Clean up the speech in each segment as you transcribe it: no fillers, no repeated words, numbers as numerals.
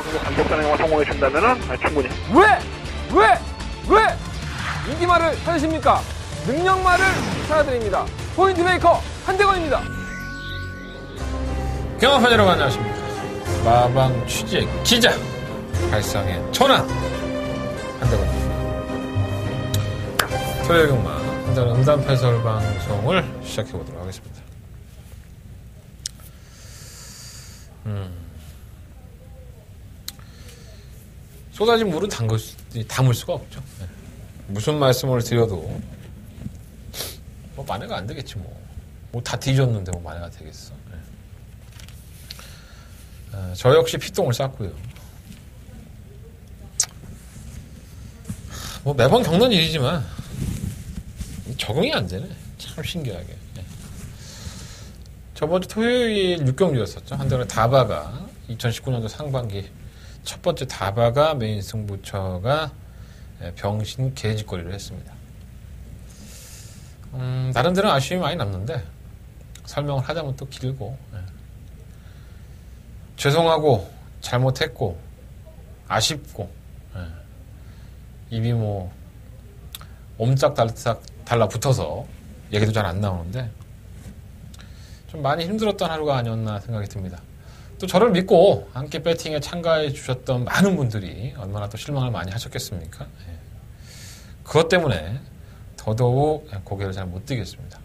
정도 감독 단행만 성공해 준다면은 충분히. 왜 인기말을 찾으십니까? 능력말을 찾아드립니다. 포인트 메이커 한대건입니다. 경험판 여러분 안녕하십니까. 마방 취재 기자 발상의 천안 한대건입니다. 토요일 경마 한대건 음담패설 방송을 시작해보도록 하겠습니다. 쏟아진 물은 담을 수가 없죠. 네. 무슨 말씀을 드려도 뭐 만회가 안 되겠지 뭐 다 뒤졌는데 뭐 만회가 되겠어. 네. 저 역시 피똥을 쌌고요. 뭐 매번 겪는 일이지만 적응이 안 되네. 참 신기하게. 네. 저번 주 토요일 6경기였었죠. 한대건 다바가 2019년도 상반기 첫 번째 다바가 메인 승부처가 병신 개짓거리를 했습니다. 나름대로 아쉬움이 많이 남는데 설명을 하자면 또 길고 죄송하고 잘못했고 아쉽고 입이 뭐 옴짝달싹 달라붙어서 얘기도 잘 안 나오는데 좀 많이 힘들었던 하루가 아니었나 생각이 듭니다. 또 저를 믿고 함께 배팅에 참가해 주셨던 많은 분들이 얼마나 또 실망을 많이 하셨겠습니까? 그것 때문에 더더욱 고개를 잘 못 들겠습니다.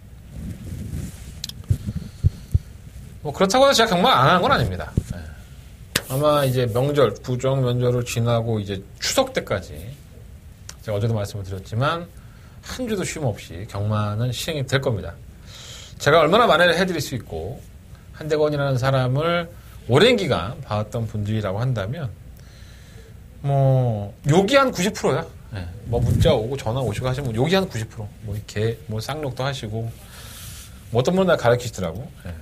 뭐 그렇다고 해서 제가 경마 안 하는 건 아닙니다. 아마 이제 명절, 구정 명절을 지나고 이제 추석 때까지 제가 어제도 말씀을 드렸지만 한 주도 쉼 없이 경마는 시행이 될 겁니다. 제가 얼마나 만회를 해드릴 수 있고 한대건이라는 사람을 오랜 기간 봐왔던 분들이라고 한다면 뭐 욕이 한 90%야. 네. 뭐 문자 오고 전화 오시고 하시면 욕이 한 90%. 뭐 이렇게 뭐 쌍욕도 하시고 뭐 어떤 분은 날 가르치시더라고. 네.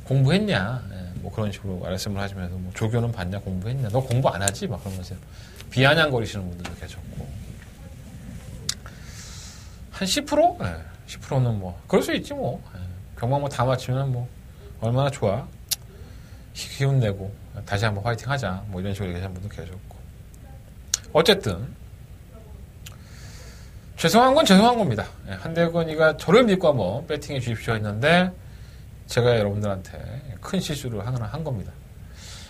공부했냐? 네. 뭐 그런 식으로 말씀을 하시면서 뭐 조교는 봤냐? 공부했냐? 너 공부 안 하지? 막 그러면서 비아냥거리시는 분들도 계셨고 한 10%? 네. 10%는 뭐 그럴 수 있지 뭐. 네. 경마 뭐 다 맞추면 뭐 얼마나 좋아. 기운 내고 다시 한번 화이팅 하자 뭐 이런 식으로 얘기하시는 분도 계셨고 어쨌든 죄송한 건 죄송한 겁니다. 한대건이가 저를 믿고 한번 배팅해 주십시오 했는데 제가 여러분들한테 큰 실수를 하나 한 겁니다.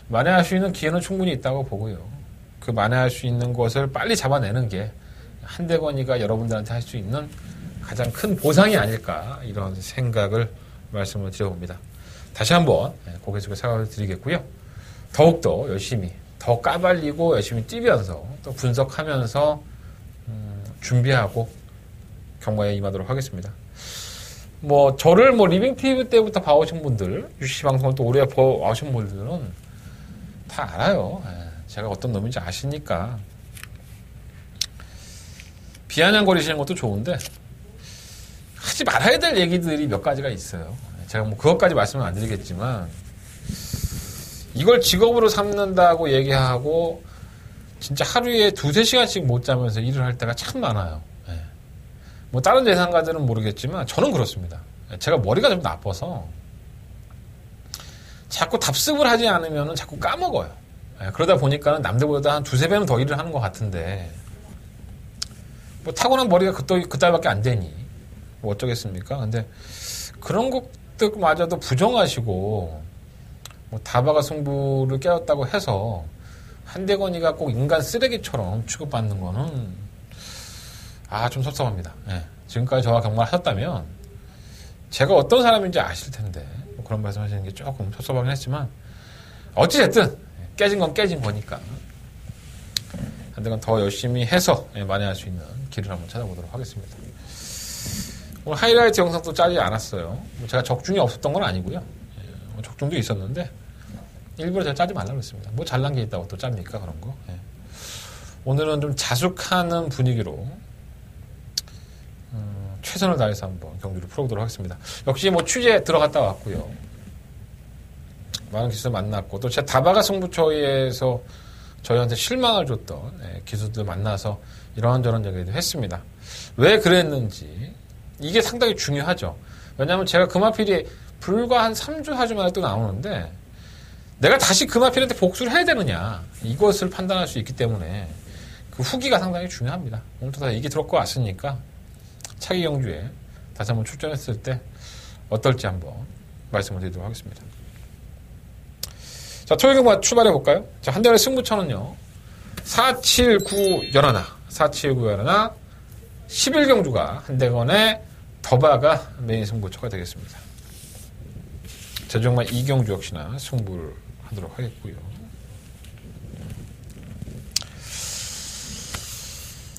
만회할 수 있는 기회는 충분히 있다고 보고요. 그 만회할 수 있는 것을 빨리 잡아내는 게 한대건이가 여러분들한테 할 수 있는 가장 큰 보상이 아닐까 이런 생각을 말씀을 드려봅니다. 다시 한번 고개 숙여 사과를 드리겠고요. 더욱더 열심히 더 까발리고 열심히 뛰면서 또 분석하면서 준비하고 경마에 임하도록 하겠습니다. 뭐 저를 뭐 리빙 TV 때부터 봐오신 분들, UCC 방송을 또 오래 봐오신 분들은 다 알아요. 제가 어떤 놈인지 아시니까 비아냥거리시는 것도 좋은데 하지 말아야 될 얘기들이 몇 가지가 있어요. 제가 뭐 그것까지 말씀을 안 드리겠지만 이걸 직업으로 삼는다고 얘기하고 진짜 하루에 2-3시간씩 못 자면서 일을 할 때가 참 많아요. 뭐 다른 예상가들은 모르겠지만 저는 그렇습니다. 제가 머리가 좀 나빠서 자꾸 답습을 하지 않으면 자꾸 까먹어요. 그러다 보니까 남들보다 한 2-3배는 더 일을 하는 것 같은데 뭐 타고난 머리가 그따위밖에 안 되니 뭐 어쩌겠습니까? 근데 그런 것들마저도 부정하시고 뭐 다바가 승부를 깨웠다고 해서 한대건이가 꼭 인간 쓰레기처럼 취급받는 거는 좀 섭섭합니다. 지금까지 저와 경마를 하셨다면 제가 어떤 사람인지 아실 텐데 뭐 그런 말씀 하시는 게 조금 섭섭하긴 했지만 어찌됐든 깨진 건 깨진 거니까 한대건 더 열심히 해서 만회할 수 있는 길을 한번 찾아보도록 하겠습니다. 오늘 하이라이트 영상도 짜지 않았어요. 제가 적중이 없었던 건 아니고요. 적중도 있었는데 일부러 제가 짜지 말라고 했습니다. 뭐 잘난 게 있다고 또 짭니까 그런 거. 오늘은 좀 자숙하는 분위기로 최선을 다해서 한번 경기를 풀어보도록 하겠습니다. 역시 뭐 취재 들어갔다 왔고요. 많은 기수들 만났고 또 제가 다바가 승부처에서 저희한테 실망을 줬던 기수들 만나서 이런저런 얘기도 했습니다. 왜 그랬는지 이게 상당히 중요하죠. 왜냐하면 제가 금화필이 불과 한 3주, 4주 만에 또 나오는데 내가 다시 그 마필한테 복수를 해야 되느냐 이것을 판단할 수 있기 때문에 그 후기가 상당히 중요합니다. 오늘도 다 얘기 들었고 왔으니까 차기 경주에 다시 한번 출전했을 때 어떨지 한번 말씀을 드리도록 하겠습니다. 자, 토요일 경마 출발해 볼까요? 자, 한대원의 승부처는요 479 연하나 479 연하나 11경주가 한대건의 더바가 메인 승부처가 되겠습니다. 제주경마 2경주 역시나 승부를 하도록 하겠고요.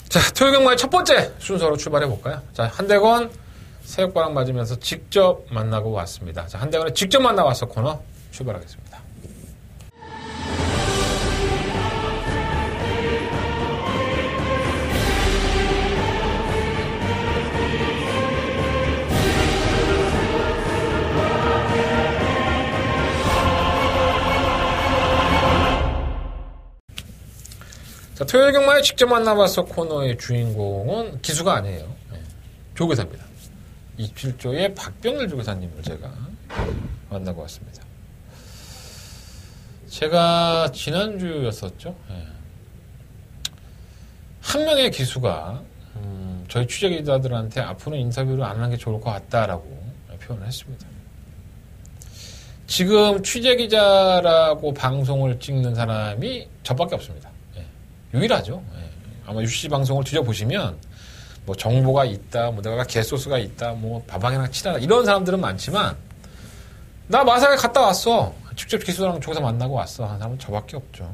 자, 토요경마의 첫 번째 순서로 출발해 볼까요? 자, 한대건 새벽바람 맞으면서 직접 만나고 왔습니다. 자, 한대건에 직접 만나와서 코너 출발하겠습니다. 자, 토요일 경마에 직접 만나봐서 코너의 주인공은 기수가 아니에요. 네, 조교사입니다. 27조의 박병일 조교사님을 제가 만나고 왔습니다. 제가 지난주였었죠. 네. 한 명의 기수가 저희 취재 기자들한테 앞으로 인터뷰를 안 하는 게 좋을 것 같다라고 표현을 했습니다. 지금 취재 기자라고 방송을 찍는 사람이 저밖에 없습니다. 유일하죠. 아마 UC 방송을 뒤져보시면 뭐 정보가 있다, 뭐 내가 개소스가 있다, 뭐 바방이랑 친하다 이런 사람들은 많지만 나 마사에 갔다 왔어. 직접 기수랑 조교사 만나고 왔어. 하는 사람은 저밖에 없죠.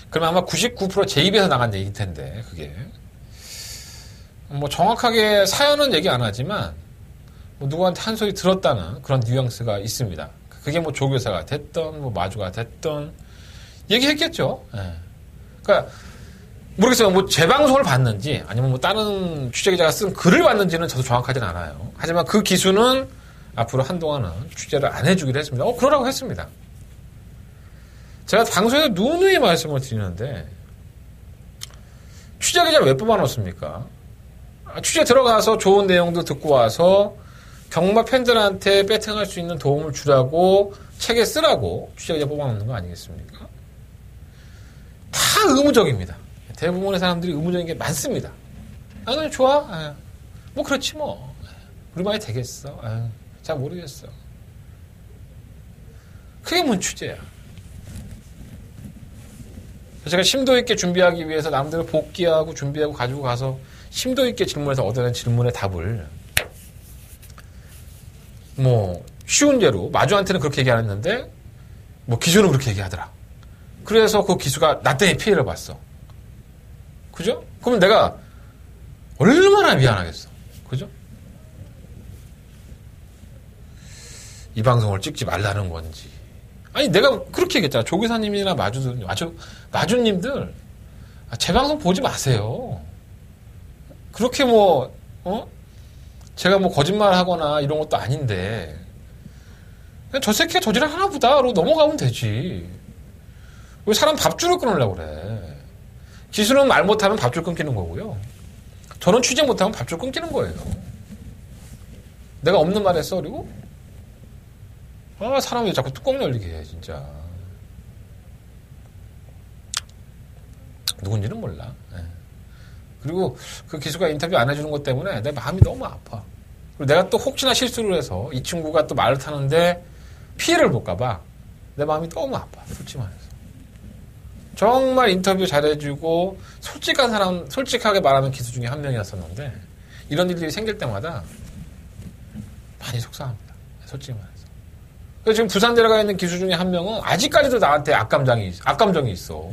그러면 아마 99% 제 입에서 나간 얘기일 텐데 그게 뭐 정확하게 사연은 얘기 안 하지만 뭐 누구한테 한 소리 들었다는 그런 뉘앙스가 있습니다. 그게 뭐 조교사가 됐던 뭐 마주가 됐던 얘기했겠죠. 예. 그러니까 모르겠어요. 뭐 제 방송을 봤는지 아니면 뭐 다른 취재기자가 쓴 글을 봤는지는 저도 정확하진 않아요. 하지만 그 기수는 앞으로 한동안은 취재를 안 해주기로 했습니다. 그러라고 했습니다. 제가 방송에서 누누이 말씀을 드리는데 취재기자를 왜 뽑아놓습니까? 취재 들어가서 좋은 내용도 듣고 와서 경마 팬들한테 배팅할 수 있는 도움을 주라고 책에 쓰라고 취재기자 뽑아놓는 거 아니겠습니까? 다 의무적입니다. 대부분의 사람들이 의무적인 게 많습니다. 그냥 좋아? 뭐 그렇지 뭐. 우리 말이 되겠어? 잘 모르겠어. 그게 뭔 취재야. 제가 심도 있게 준비하기 위해서 남들을 복귀하고 준비하고 가지고 가서 심도 있게 질문해서 얻어낸 질문의 답을 뭐 쉬운 예로 마주한테는 그렇게 얘기 안 했는데 뭐 기수는 그렇게 얘기하더라. 그래서 그 기수가 나 때문에 피해를 봤어. 그죠? 그러면 내가 얼마나 미안하겠어. 그죠? 이 방송을 찍지 말라는 건지. 아니, 내가 그렇게 얘기했잖아. 조교사님이나 마주님들, 제 방송 보지 마세요. 그렇게 뭐, 제가 뭐 거짓말 하거나 이런 것도 아닌데, 그냥 저 새끼가 저지를 하나 보다로 넘어가면 되지. 왜 사람 밥줄을 끊으려고 그래. 기수는 말 못하면 밥줄 끊기는 거고요. 저는 취재 못하면 밥줄 끊기는 거예요. 내가 없는 말 했어, 그리고? 사람이 자꾸 뚜껑 열리게 해, 진짜. 누군지는 몰라. 그리고 그 기수가 인터뷰 안 해주는 것 때문에 내 마음이 너무 아파. 그리고 내가 또 혹시나 실수를 해서 이 친구가 또 말을 타는데 피해를 볼까봐 내 마음이 너무 아파, 솔직히 말해서. 정말 인터뷰 잘해주고 솔직한 사람, 솔직하게 말하는 기수 중에 한 명이었었는데 이런 일들이 생길 때마다 많이 속상합니다. 솔직히 말해서. 그래서 지금 부산 데려가 있는 기수 중에 한 명은 아직까지도 나한테 악감정이 있어.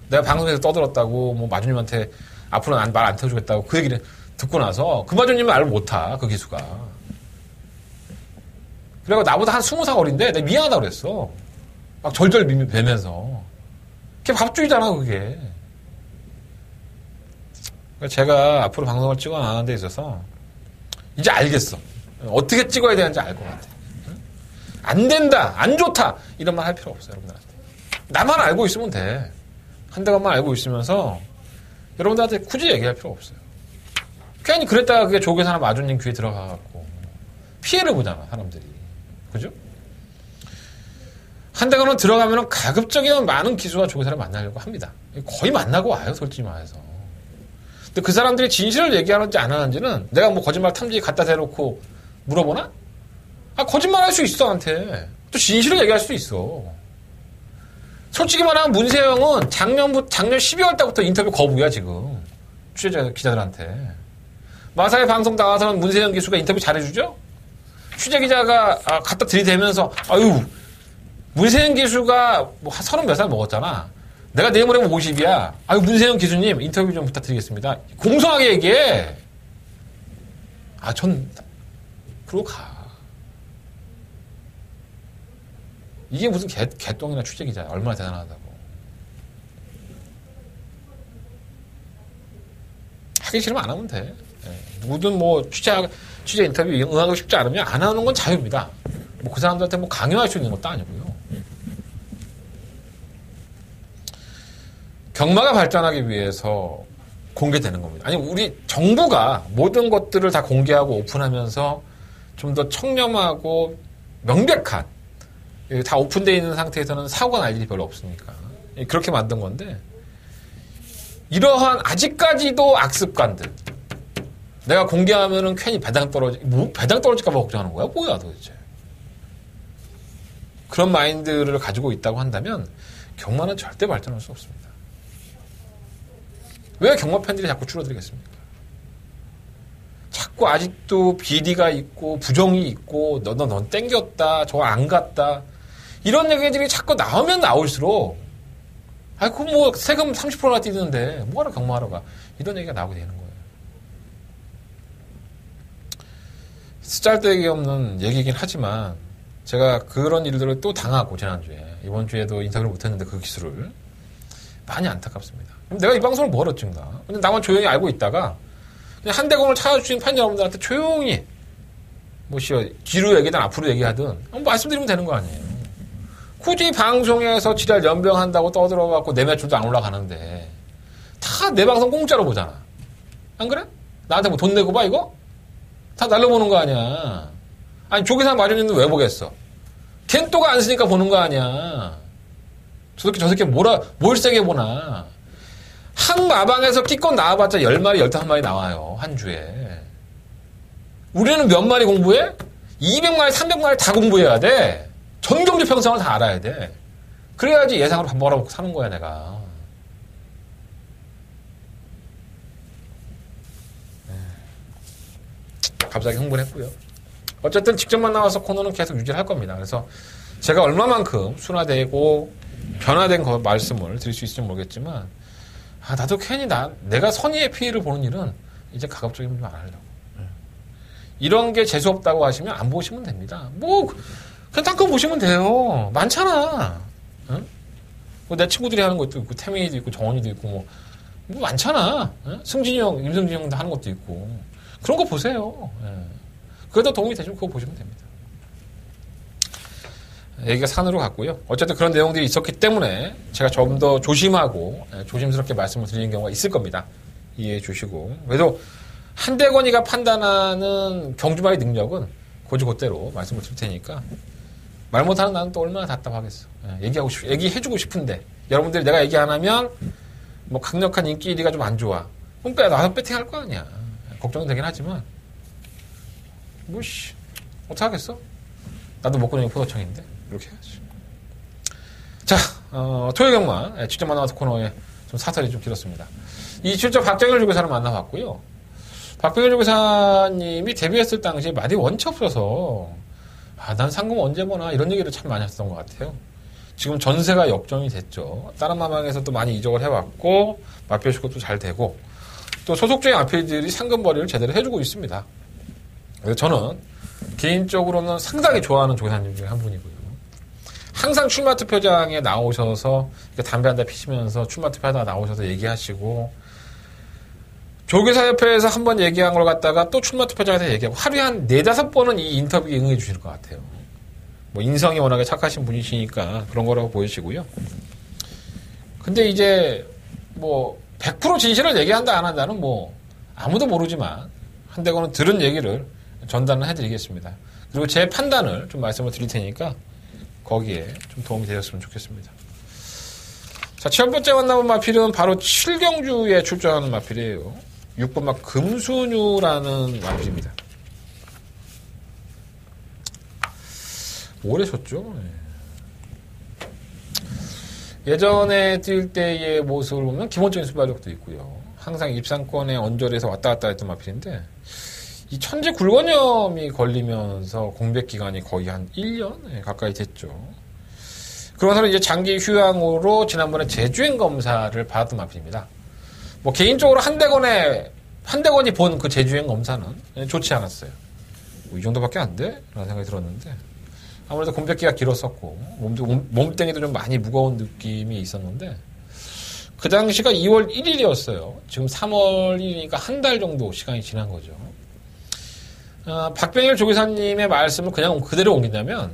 내가 방송에서 떠들었다고 뭐 마주님한테 앞으로는 말 안 태워주겠다고 그 얘기를 듣고 나서 그 마주님은 말을 못하, 그 기수가. 그래서 나보다 한 20살 어린데 내가 미안하다고 그랬어. 막 절절 베면서. 그게 밥줄이잖아, 그게. 제가 앞으로 방송을 찍어 나가는 데 있어서 이제 알겠어. 어떻게 찍어야 되는지 알 것 같아. 안 된다, 안 좋다 이런 말 할 필요 없어요, 여러분들한테. 나만 알고 있으면 돼. 한대간만 알고 있으면서 여러분들한테 굳이 얘기할 필요 없어요. 괜히 그랬다가 그게 조교사나 마주님 귀에 들어가갖고 피해를 보잖아, 사람들이. 그죠? 한대건은 들어가면 가급적이면 많은 기수와 조교사를 만나려고 합니다. 거의 만나고 와요, 솔직히 말해서. 근데 그 사람들이 진실을 얘기하는지 안 하는지는 내가 뭐 거짓말 탐지기 갖다 대놓고 물어보나? 거짓말 할 수 있어, 나한테. 또 진실을 얘기할 수도 있어. 솔직히 말하면 문세영은 작년 12월 달부터 인터뷰 거부야, 지금. 취재 기자들한테. 마사회 방송 나와서는 문세영 기수가 인터뷰 잘해주죠? 취재 기자가 갖다 들이대면서, 아유, 문세영 기수가 뭐 30몇 살 먹었잖아. 내가 내일 모레면 50이야. 아유, 문세영 기수님 인터뷰 좀 부탁드리겠습니다. 공손하게 얘기해. 전 그러고 가. 이게 무슨 개똥이나 취재 기자야. 얼마나 대단하다고. 하기 싫으면 안 하면 돼. 누구든 뭐 취재 인터뷰 응하고 싶지 않으면 안 하는 건 자유입니다. 뭐 그 사람들한테 뭐 강요할 수 있는 것도 아니고요. 경마가 발전하기 위해서 공개되는 겁니다. 아니, 우리 정부가 모든 것들을 다 공개하고 오픈하면서 좀 더 청렴하고 명백한, 다 오픈되어 있는 상태에서는 사고가 날 일이 별로 없으니까. 그렇게 만든 건데, 이러한 아직까지도 악습관들. 내가 공개하면은 괜히 배당 떨어질까봐 걱정하는 거야? 뭐야, 도대체. 그런 마인드를 가지고 있다고 한다면, 경마는 절대 발전할 수 없습니다. 왜 경마 팬들이 자꾸 줄어들겠습니까? 자꾸 아직도 비리가 있고 부정이 있고 넌 땡겼다, 저거 안 갔다, 이런 얘기들이 자꾸 나오면 나올수록 그거 뭐 세금 30%나 뛰는데 뭐하러 경마하러 가, 이런 얘기가 나오게 되는 거예요. 쓰잘데기 없는 얘기이긴 하지만 제가 그런 일들을 또 당하고, 지난주에, 이번 주에도 인터뷰를 못했는데 그 기술을 많이 안타깝습니다. 그럼 내가 이 방송을 뭐하러 찍나? 근데 나만 조용히 알고 있다가 그냥 한대공을 찾아주신 팬 여러분들한테 조용히 뒤로 얘기든 앞으로 얘기하든 말씀드리면 되는 거 아니에요. 굳이 방송에서 지랄 연병한다고 떠들어갖고 내 매출도 안 올라가는데 다 내 방송 공짜로 보잖아. 안 그래? 나한테 뭐 돈 내고 봐, 이거? 다 날려보는 거 아니야. 아니, 조계산 마련인데 왜 보겠어? 걘 또가 안 쓰니까 보는 거 아니야. 저 새끼 뭘 세게 보나. 한 마방에서 끼껏 나와봤자 10마리, 15마리 나와요, 한 주에. 우리는 몇 마리 공부해? 200마리, 300마리 다 공부해야 돼. 전 경제 평상을 다 알아야 돼. 그래야지 예상으로 밥 먹어먹고 사는 거야, 내가. 갑자기 흥분했고요. 어쨌든 직접만 나와서 코너는 계속 유지를 할 겁니다. 그래서 제가 얼마만큼 순화되고 변화된 말씀을 드릴 수 있을지 모르겠지만, 나도 괜히 내가 선의의 피해를 보는 일은 이제 가급적이면 좀 안 하려고. 이런 게 재수없다고 하시면 안 보시면 됩니다. 그냥 딴 거 보시면 돼요. 많잖아. 응? 내 친구들이 하는 것도 있고, 태민이도 있고, 정원이도 있고, 뭐 많잖아. 응? 승진이 형, 임승진이 형도 하는 것도 있고. 그런 거 보세요. 그게 더 도움이 되시면 그거 보시면 됩니다. 얘기가 산으로 갔고요. 어쨌든 그런 내용들이 있었기 때문에 제가 좀 더 조심하고 조심스럽게 말씀을 드리는 경우가 있을 겁니다. 이해해 주시고. 그래도 한대건이가 판단하는 경주마의 능력은 곧대로 말씀을 드릴 테니까, 말 못하는 나는 또 얼마나 답답하겠어. 얘기해주고 싶은데 여러분들이 내가 얘기 안 하면 뭐 강력한 인기 1위가 좀 안 좋아, 그럼 나도 배팅할 거 아니야. 걱정은 되긴 하지만 어떡하겠어? 나도 먹고 다니는 포도청인데 이렇게 해야지. 자, 토요일 경마 직접 만나서 코너에 좀 사설이 좀 길었습니다. 이 실제 박정일 조교사를 만나봤고요. 박정일 조교사님이 데뷔했을 당시에 말이 원치 없어서 난 상금 언제 보나 이런 얘기를 참 많이 했던 것 같아요. 지금 전세가 역전이 됐죠. 다른 마방에서도 많이 이적을 해왔고 마피아 수급도 잘 되고, 또 소속주의 마피아들이 상금벌이를 제대로 해주고 있습니다. 그래서 저는 개인적으로는 상당히 좋아하는 조교사님 중에 한 분이고요. 항상 출마 투표장에 나오셔서 담배 한 대 피시면서 출마 투표하다가 나오셔서 얘기하시고, 조교사협회에서 한 번 얘기한 걸 갖다가 또 출마 투표장에서 얘기하고, 하루에 한 4-5번은 이 인터뷰에 응해 주실 것 같아요. 인성이 워낙에 착하신 분이시니까 그런 거라고 보이시고요. 근데 이제 100% 진실을 얘기한다 안 한다는 아무도 모르지만 한대건은 들은 얘기를 전달을 해드리겠습니다. 그리고 제 판단을 좀 말씀을 드릴 테니까 거기에 좀 도움이 되었으면 좋겠습니다. 자, 7번째 만나본 마필은 바로 7경주에 출전하는 마필이에요. 6번 마 금순유라는 마필입니다. 오래 쳤죠. 예전에 뛸 때의 모습을 보면 기본적인 순발력도 있고요. 항상 입상권에 언저리에서 왔다 갔다 했던 마필인데 이 천재 굴건염이 걸리면서 공백 기간이 거의 한 1년 가까이 됐죠. 그러면서 이제 장기 휴양으로 지난번에 재주행 검사를 받았던 마필입니다. 뭐 개인적으로 한대건이 본 그 재주행 검사는 좋지 않았어요. 이 정도밖에 안 돼? 라는 생각이 들었는데 아무래도 공백기가 길었었고 몸뚱이도 좀 많이 무거운 느낌이 있었는데 그 당시가 2월 1일이었어요. 지금 3월 1일이니까 한 달 정도 시간이 지난 거죠. 박병일 조교사님의 말씀을 그냥 그대로 옮긴다면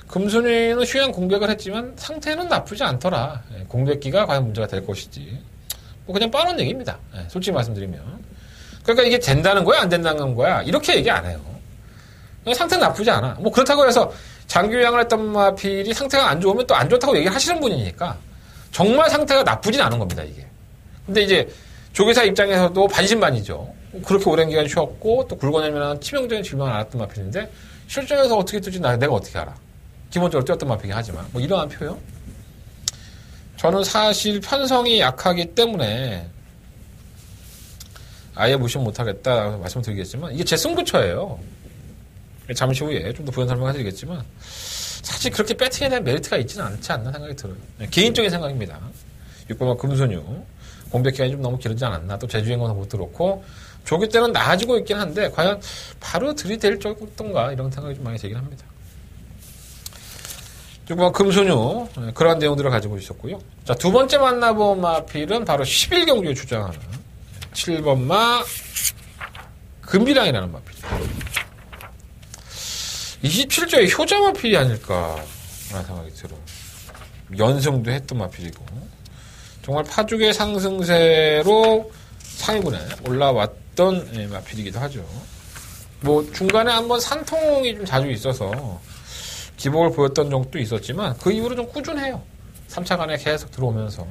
금순이는 휴양 공백을 했지만 상태는 나쁘지 않더라. 공백기가 과연 문제가 될 것이지. 뭐 그냥 빠른 얘기입니다. 솔직히 말씀드리면. 그러니까 이게 된다는 거야 안 된다는 거야 이렇게 얘기 안 해요. 상태는 나쁘지 않아. 뭐 그렇다고 해서 장기 휴양을 했던 마필이 상태가 안 좋으면 또 안 좋다고 얘기를 하시는 분이니까 정말 상태가 나쁘진 않은 겁니다 이게. 근데 이제 조교사 입장에서도 반신반의죠. 그렇게 오랜 기간 쉬었고 또 굴건염이라는 치명적인 질병을 앓았던 마필인데 실전에서 어떻게 뛰지 내가 어떻게 알아. 기본적으로 뛰었던 마필이긴 하지만 뭐 이러한 표현. 저는 사실 편성이 약하기 때문에 아예 무시 못하겠다 말씀을 드리겠지만 이게 제 승부처예요. 잠시 후에 좀 더 부연 설명을 해드리겠지만 사실 그렇게 배팅에 대한 메리트가 있지는 않지 않나 생각이 들어요. 개인적인 생각입니다. 6번마 금순유 공백 기간이 좀 너무 길지 않았나. 또 제주행거는 못 들었고 조기 때는 나아지고 있긴 한데 과연 바로 들이댈 정도인가 이런 생각이 좀 많이 들긴 합니다. 6번 금순유 그러한 내용들을 가지고 있었고요. 자, 두 번째 만나본 마필은 바로 11경주에 출장하는 7번마 금비랑이라는 마필입니다. 27조의 효자 마필이 아닐까라는 생각이 들어요. 연승도 했던 마필이고 정말 파죽의 상승세로 상위군에 올라왔던 마필이기도 하죠. 뭐 중간에 한번 산통이 좀 자주 있어서 기복을 보였던 적도 있었지만 그 이후로 좀 꾸준해요. 3차간에 계속 들어오면서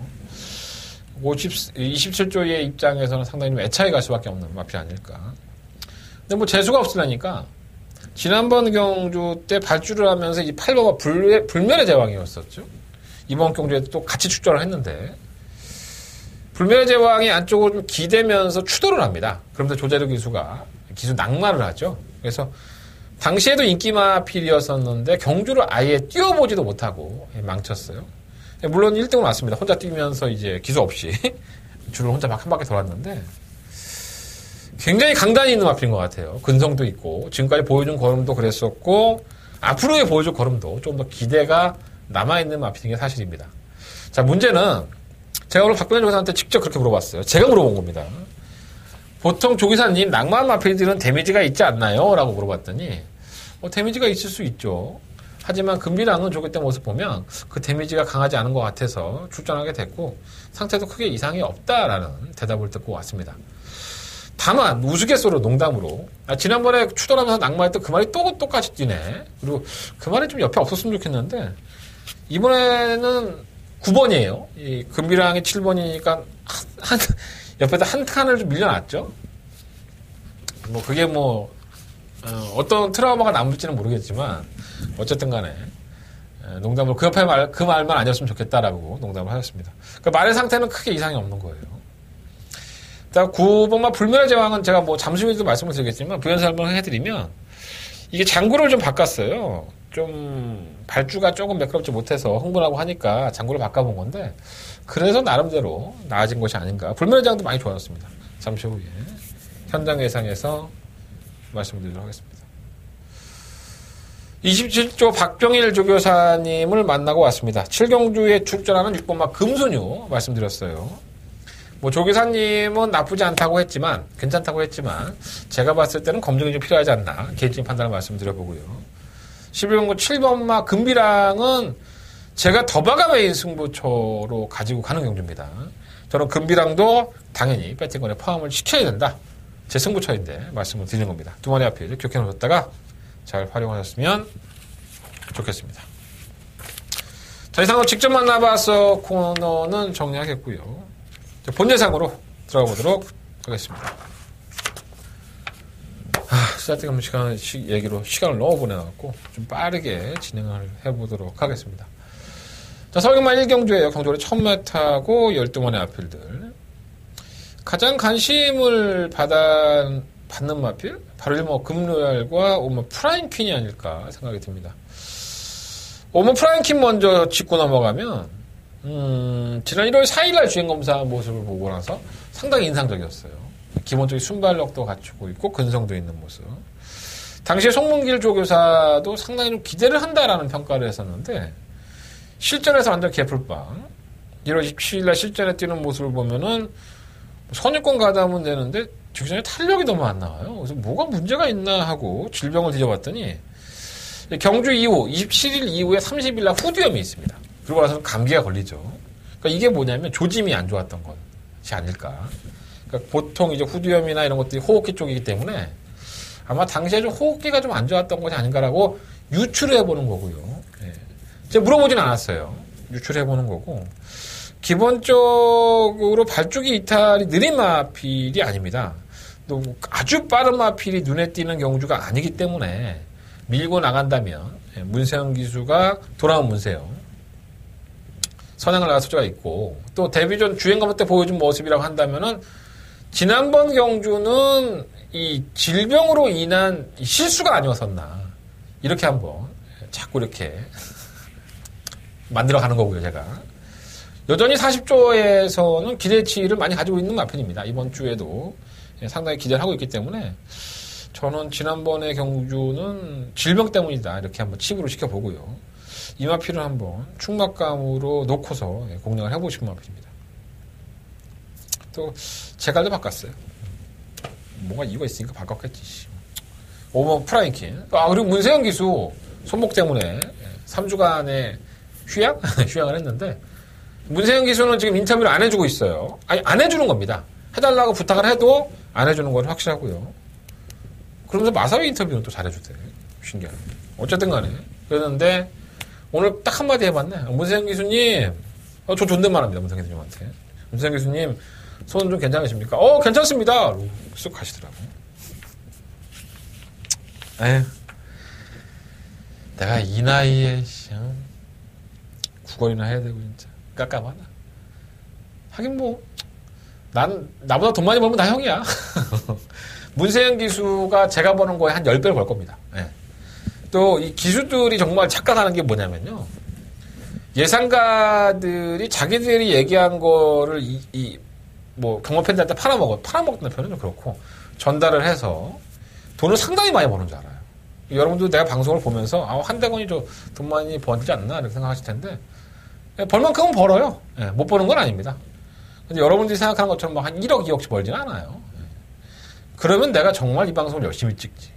27조의 입장에서는 상당히 좀 애착이 갈 수밖에 없는 마필이 아닐까. 근데 뭐 재수가 없으려니까 지난번 경주 때 발주를 하면서 이 8번가 불멸의 제왕이었었죠. 이번 경주에 또 같이 출전을 했는데 불멸의 제왕이 안쪽으로 좀 기대면서 추돌을 합니다. 그러면서 조재료 기수가 기수 낙마를 하죠. 그래서 당시에도 인기 마필이었었는데 경주를 아예 뛰어보지도 못하고 망쳤어요. 물론 1등은 왔습니다. 혼자 뛰면서 이제 기수 없이 줄을 혼자 막 한 바퀴 돌았는데 굉장히 강단이 있는 마필인 것 같아요. 근성도 있고 지금까지 보여준 걸음도 그랬었고 앞으로의 보여줄 걸음도 좀 더 기대가 남아있는 마필인 게 사실입니다. 자, 문제는 제가 오늘 박병일 조교사한테 직접 그렇게 물어봤어요. 제가 물어본 겁니다. 보통 조교사님 낙마한 마필들은 데미지가 있지 않나요? 라고 물어봤더니 데미지가 있을 수 있죠. 하지만 금비랑은 조교 때 모습 보면 그 데미지가 강하지 않은 것 같아서 출전하게 됐고 상태도 크게 이상이 없다라는 대답을 듣고 왔습니다. 다만 우스갯소리로 농담으로 지난번에 추돌하면서 낙마했던 그 말이 또 똑같이 뛰네. 그리고 그 말이 좀 옆에 없었으면 좋겠는데 이번에는 9번이에요. 이 금비랑이 7번이니까 옆에다 한 칸을 좀 밀려놨죠. 뭐 그게 뭐 어떤 트라우마가 남을지는 모르겠지만 어쨌든 간에 농담으로 그 옆에 그 말만 아니었으면 좋겠다라고 농담을 하셨습니다. 그 말의 상태는 크게 이상이 없는 거예요. 9번마 불멸의 제왕은 제가 뭐 잠시 후에도 말씀을 드리겠지만 부연 설명을 해드리면 이게 장구를 좀 바꿨어요. 좀 발주가 조금 매끄럽지 못해서 흥분하고 하니까 장구를 바꿔본 건데 그래서 나름대로 나아진 것이 아닌가. 불멸의 제왕도 많이 좋아졌습니다. 잠시 후에 현장 예상에서 말씀드리도록 하겠습니다. 27조 박병일 조교사님을 만나고 왔습니다. 7경주에 출전하는 6번마 금순유 말씀드렸어요. 뭐 조교사님은 나쁘지 않다고 했지만 괜찮다고 했지만 제가 봤을 때는 검증이 좀 필요하지 않나 개인적인 판단을 말씀드려보고요. 11경주 7번마 금비랑은 제가 더 과감의 승부처로 가지고 가는 경주입니다. 저는 금비랑도 당연히 배팅권에 포함을 시켜야 된다. 제 승부처인데 말씀을 드리는 겁니다. 두 마리 앞에 기억해 놓으셨다가 잘 활용하셨으면 좋겠습니다. 자, 이상으로 직접 만나봤어 코너는 정리하겠고요. 본 예상으로 들어가 보도록 하겠습니다. 스타팅 얘기로 시간을 너무 보내갖고 좀 빠르게 진행을 해보도록 하겠습니다. 자, 서울경만 1경주예요. 경주를 처음 타고 12번의 앞필들. 가장 관심을 받는 마필? 바로 1번 금로얄과 5번 프라임퀸이 아닐까 생각이 듭니다. 5번 프라임퀸 먼저 짚고 넘어가면 지난 1월 4일날 주행검사 모습을 보고 나서 상당히 인상적이었어요. 기본적인 순발력도 갖추고 있고 근성도 있는 모습. 당시에 송문길 조교사도 상당히 좀 기대를 한다라는 평가를 했었는데 실전에서 완전 개풀빵. 1월 27일날 실전에 뛰는 모습을 보면은 선유권 가담은 되는데 직전에 탄력이 너무 안 나와요. 그래서 뭐가 문제가 있나 하고 질병을 뒤져봤더니 경주 이후 27일 이후에 30일날 후두염이 있습니다. 그러고 나서는 감기가 걸리죠. 그러니까 이게 뭐냐면 조짐이 안 좋았던 것이 아닐까. 그러니까 보통 이제 후두염이나 이런 것들이 호흡기 쪽이기 때문에 아마 당시에 좀 호흡기가 좀 안 좋았던 것이 아닌가라고 유추를 해보는 거고요. 예. 제가 물어보진 않았어요. 유추를 해보는 거고. 기본적으로 발주기 이탈이 느린 마필이 아닙니다. 또 아주 빠른 마필이 눈에 띄는 경주가 아니기 때문에 밀고 나간다면 문세영 기수가 돌아온 문세영 선행을 나갈 수가 있고 또 데뷔전 주행검사 때 보여준 모습이라고 한다면은 지난번 경주는 이 질병으로 인한 실수가 아니었었나 이렇게 한번 자꾸 이렇게 만들어가는 거고요. 제가 여전히 40조에서는 기대치를 많이 가지고 있는 마필입니다. 이번 주에도 상당히 기대를 하고 있기 때문에 저는 지난번의 경주는 질병 때문이다 이렇게 한번 칩으로 시켜보고요. 이 마필은 한번 충막감으로 놓고서 공략을 해보고 싶은 마필입니다. 또 제갈도 바꿨어요. 뭔가 이유가 있으니까 바꿨겠지. 5번 프라이킨. 그리고 문세영 기수 손목 때문에 3주간의 휴양을 했는데 문세영 기수는 지금 인터뷰를 안 해주고 있어요. 아니 안 해주는 겁니다. 해달라고 부탁을 해도 안 해주는 건 확실하고요. 그러면서 마사위 인터뷰는 또 잘해주대. 신기하네. 어쨌든 간에 그랬는데 오늘 딱 한마디 해봤네. 문세영 기수님 저 존댓말합니다. 문세영 기수님한테. 문세영 기수님 손 좀 괜찮으십니까? 괜찮습니다. 쑥 가시더라고. 에휴. 내가 이 나이에, 구걸이나 해야 되고, 진짜. 깝깝하다. 하긴 나보다 돈 많이 벌면 다 형이야. 문세영 기수가 제가 버는 거에 한 10배를 벌 겁니다. 네. 또, 이 기수들이 정말 착각하는 게 뭐냐면요. 예상가들이 자기들이 얘기한 거를 경마팬들한테 팔아먹었다는 표현은 좀 그렇고, 전달을 해서 돈을 상당히 많이 버는 줄 알아요. 여러분도 내가 방송을 보면서, 한대건이 돈 많이 벌지 않나? 이렇게 생각하실 텐데, 벌만큼은 벌어요. 못 버는 건 아닙니다. 근데 여러분들이 생각하는 것처럼 한 1억, 2억씩 벌지는 않아요. 그러면 내가 정말 이 방송을 열심히 찍지.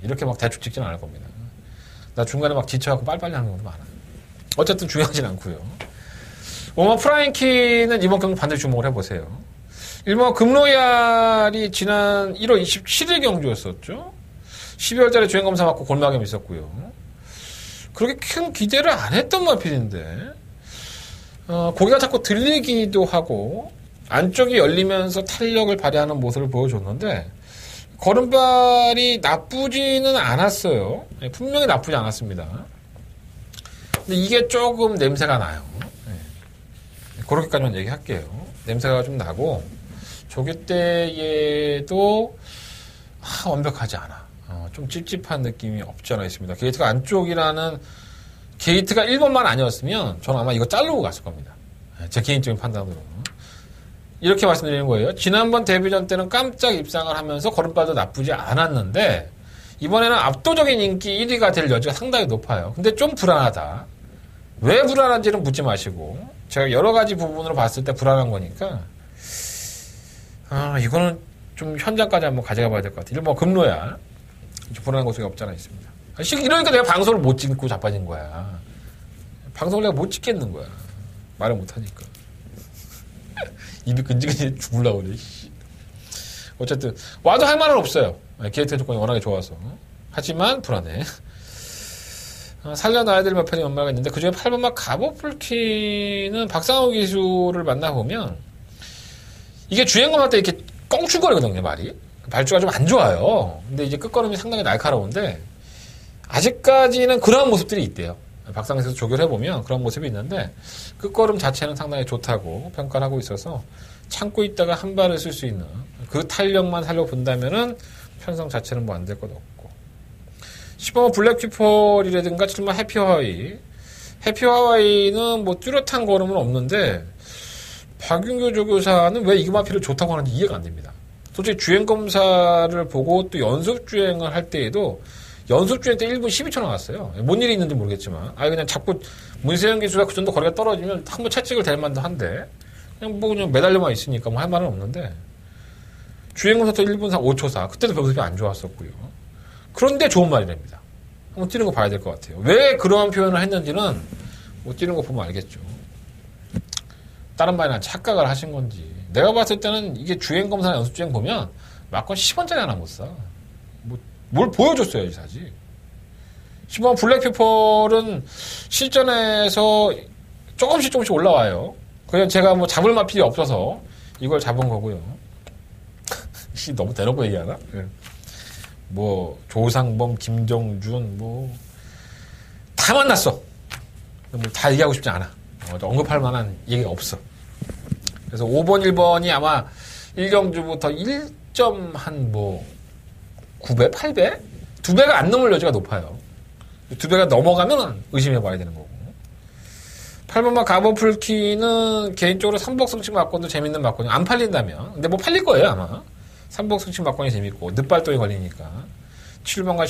이렇게 대충 찍지는 않을 겁니다. 나 중간에 지쳐갖고 빨리빨리 하는 것도 많아요. 어쨌든 중요하진 않고요. 프라임키는 이번 경기 반드시 주목을 해보세요. 일본 금로얄이 지난 1월 27일 경주였었죠. 12월 달에 주행검사 받고 골마겸 있었고요. 그렇게 큰 기대를 안 했던 마필인데, 고개가 자꾸 들리기도 하고, 안쪽이 열리면서 탄력을 발휘하는 모습을 보여줬는데, 걸음발이 나쁘지는 않았어요. 분명히 나쁘지 않았습니다. 근데 이게 조금 냄새가 나요. 그렇게까지만 얘기할게요. 냄새가 좀 나고, 조기 때에도 완벽하지 않아. 좀 찝찝한 느낌이 없지 않아 있습니다. 게이트가 안쪽이라는 게이트가 1번만 아니었으면 저는 아마 이거 자르고 갔을 겁니다. 제 개인적인 판단으로는. 이렇게 말씀드리는 거예요. 지난번 데뷔전 때는 깜짝 입상을 하면서 걸음발도 나쁘지 않았는데 이번에는 압도적인 인기 1위가 될 여지가 상당히 높아요. 근데 좀 불안하다. 왜 불안한지는 묻지 마시고 제가 여러 가지 부분으로 봤을 때 불안한 거니까 이거는 좀 현장까지 한번 가져가 봐야 될 것 같아요. 금로얄 불안한 곳이 없지 않아 있습니다. 이러니까 내가 방송을 못 찍고 자빠진 거야. 방송을 내가 못 찍겠는 거야. 말을 못 하니까. 입이 근질근질 죽으려고 그래. 어쨌든 와도 할 말은 없어요. 게이트 조건이 워낙에 좋아서. 하지만 불안해. 살려놔야 될 몇 편의 연마가 있는데 그중에 8번막 갑오풀키는 박상호 기수를 만나보면 이게 주행검 할 때 이렇게 껑충거리거든요, 말이. 발주가 좀 안 좋아요. 근데 이제 끝걸음이 상당히 날카로운데 아직까지는 그런 모습들이 있대요. 박상에서 조결해보면 그런 모습이 있는데 끝걸음 자체는 상당히 좋다고 평가를 하고 있어서 참고 있다가 한 발을 쓸 수 있는 그 탄력만 살려본다면은 편성 자체는 뭐 안 될 것 없고 10번 블랙피펄이라든가 7번 해피하와이 해피하와이는 뭐 뚜렷한 걸음은 없는데 박윤교 조교사는 왜 이그마피를 좋다고 하는지 이해가 안 됩니다. 솔직히 주행검사를 보고 또 연습주행을 할 때에도 연습주행 때 1분 12초 나왔어요. 뭔 일이 있는지 모르겠지만 그냥 자꾸 문세영 기수가 그 정도 거리가 떨어지면 한번 채찍을 댈 만도 한데 그냥 매달려만 있으니까 뭐 할 말은 없는데 주행검사 때 1분 5초 4 그때도 병습이 안 좋았었고요. 그런데 좋은 말이랍니다. 한번 뛰는 거 봐야 될 것 같아요. 왜 그러한 표현을 했는지는 뭐 뛰는 거 보면 알겠죠. 다른 말이나 착각을 하신 건지 내가 봤을 때는 이게 주행검사나 연습주행 보면 막건 10원짜리 하나 못 사. 뭘 보여줬어야지 사지. 10번 블랙피펄은 실전에서 조금씩 올라와요. 그냥 제가 뭐 잡을 마필이 없어서 이걸 잡은 거고요. 너무 대놓고 얘기하나? 뭐 조상범, 김정준 뭐 다 만났어. 뭐 다 얘기하고 싶지 않아. 언급할 만한 얘기가 없어. 그래서 5번, 1번이 아마 1경주부터 1점 한 뭐 9배, 8배? 2배가 안 넘을 여지가 높아요. 2배가 넘어가면 의심해봐야 되는 거고. 8번만 갑오풀키는 개인적으로 3복 승식 막권도 재밌는 막권이 안 팔린다면. 근데 뭐 팔릴 거예요, 아마. 3복 승식 막권이 재밌고, 늦발동이 걸리니까. 7번과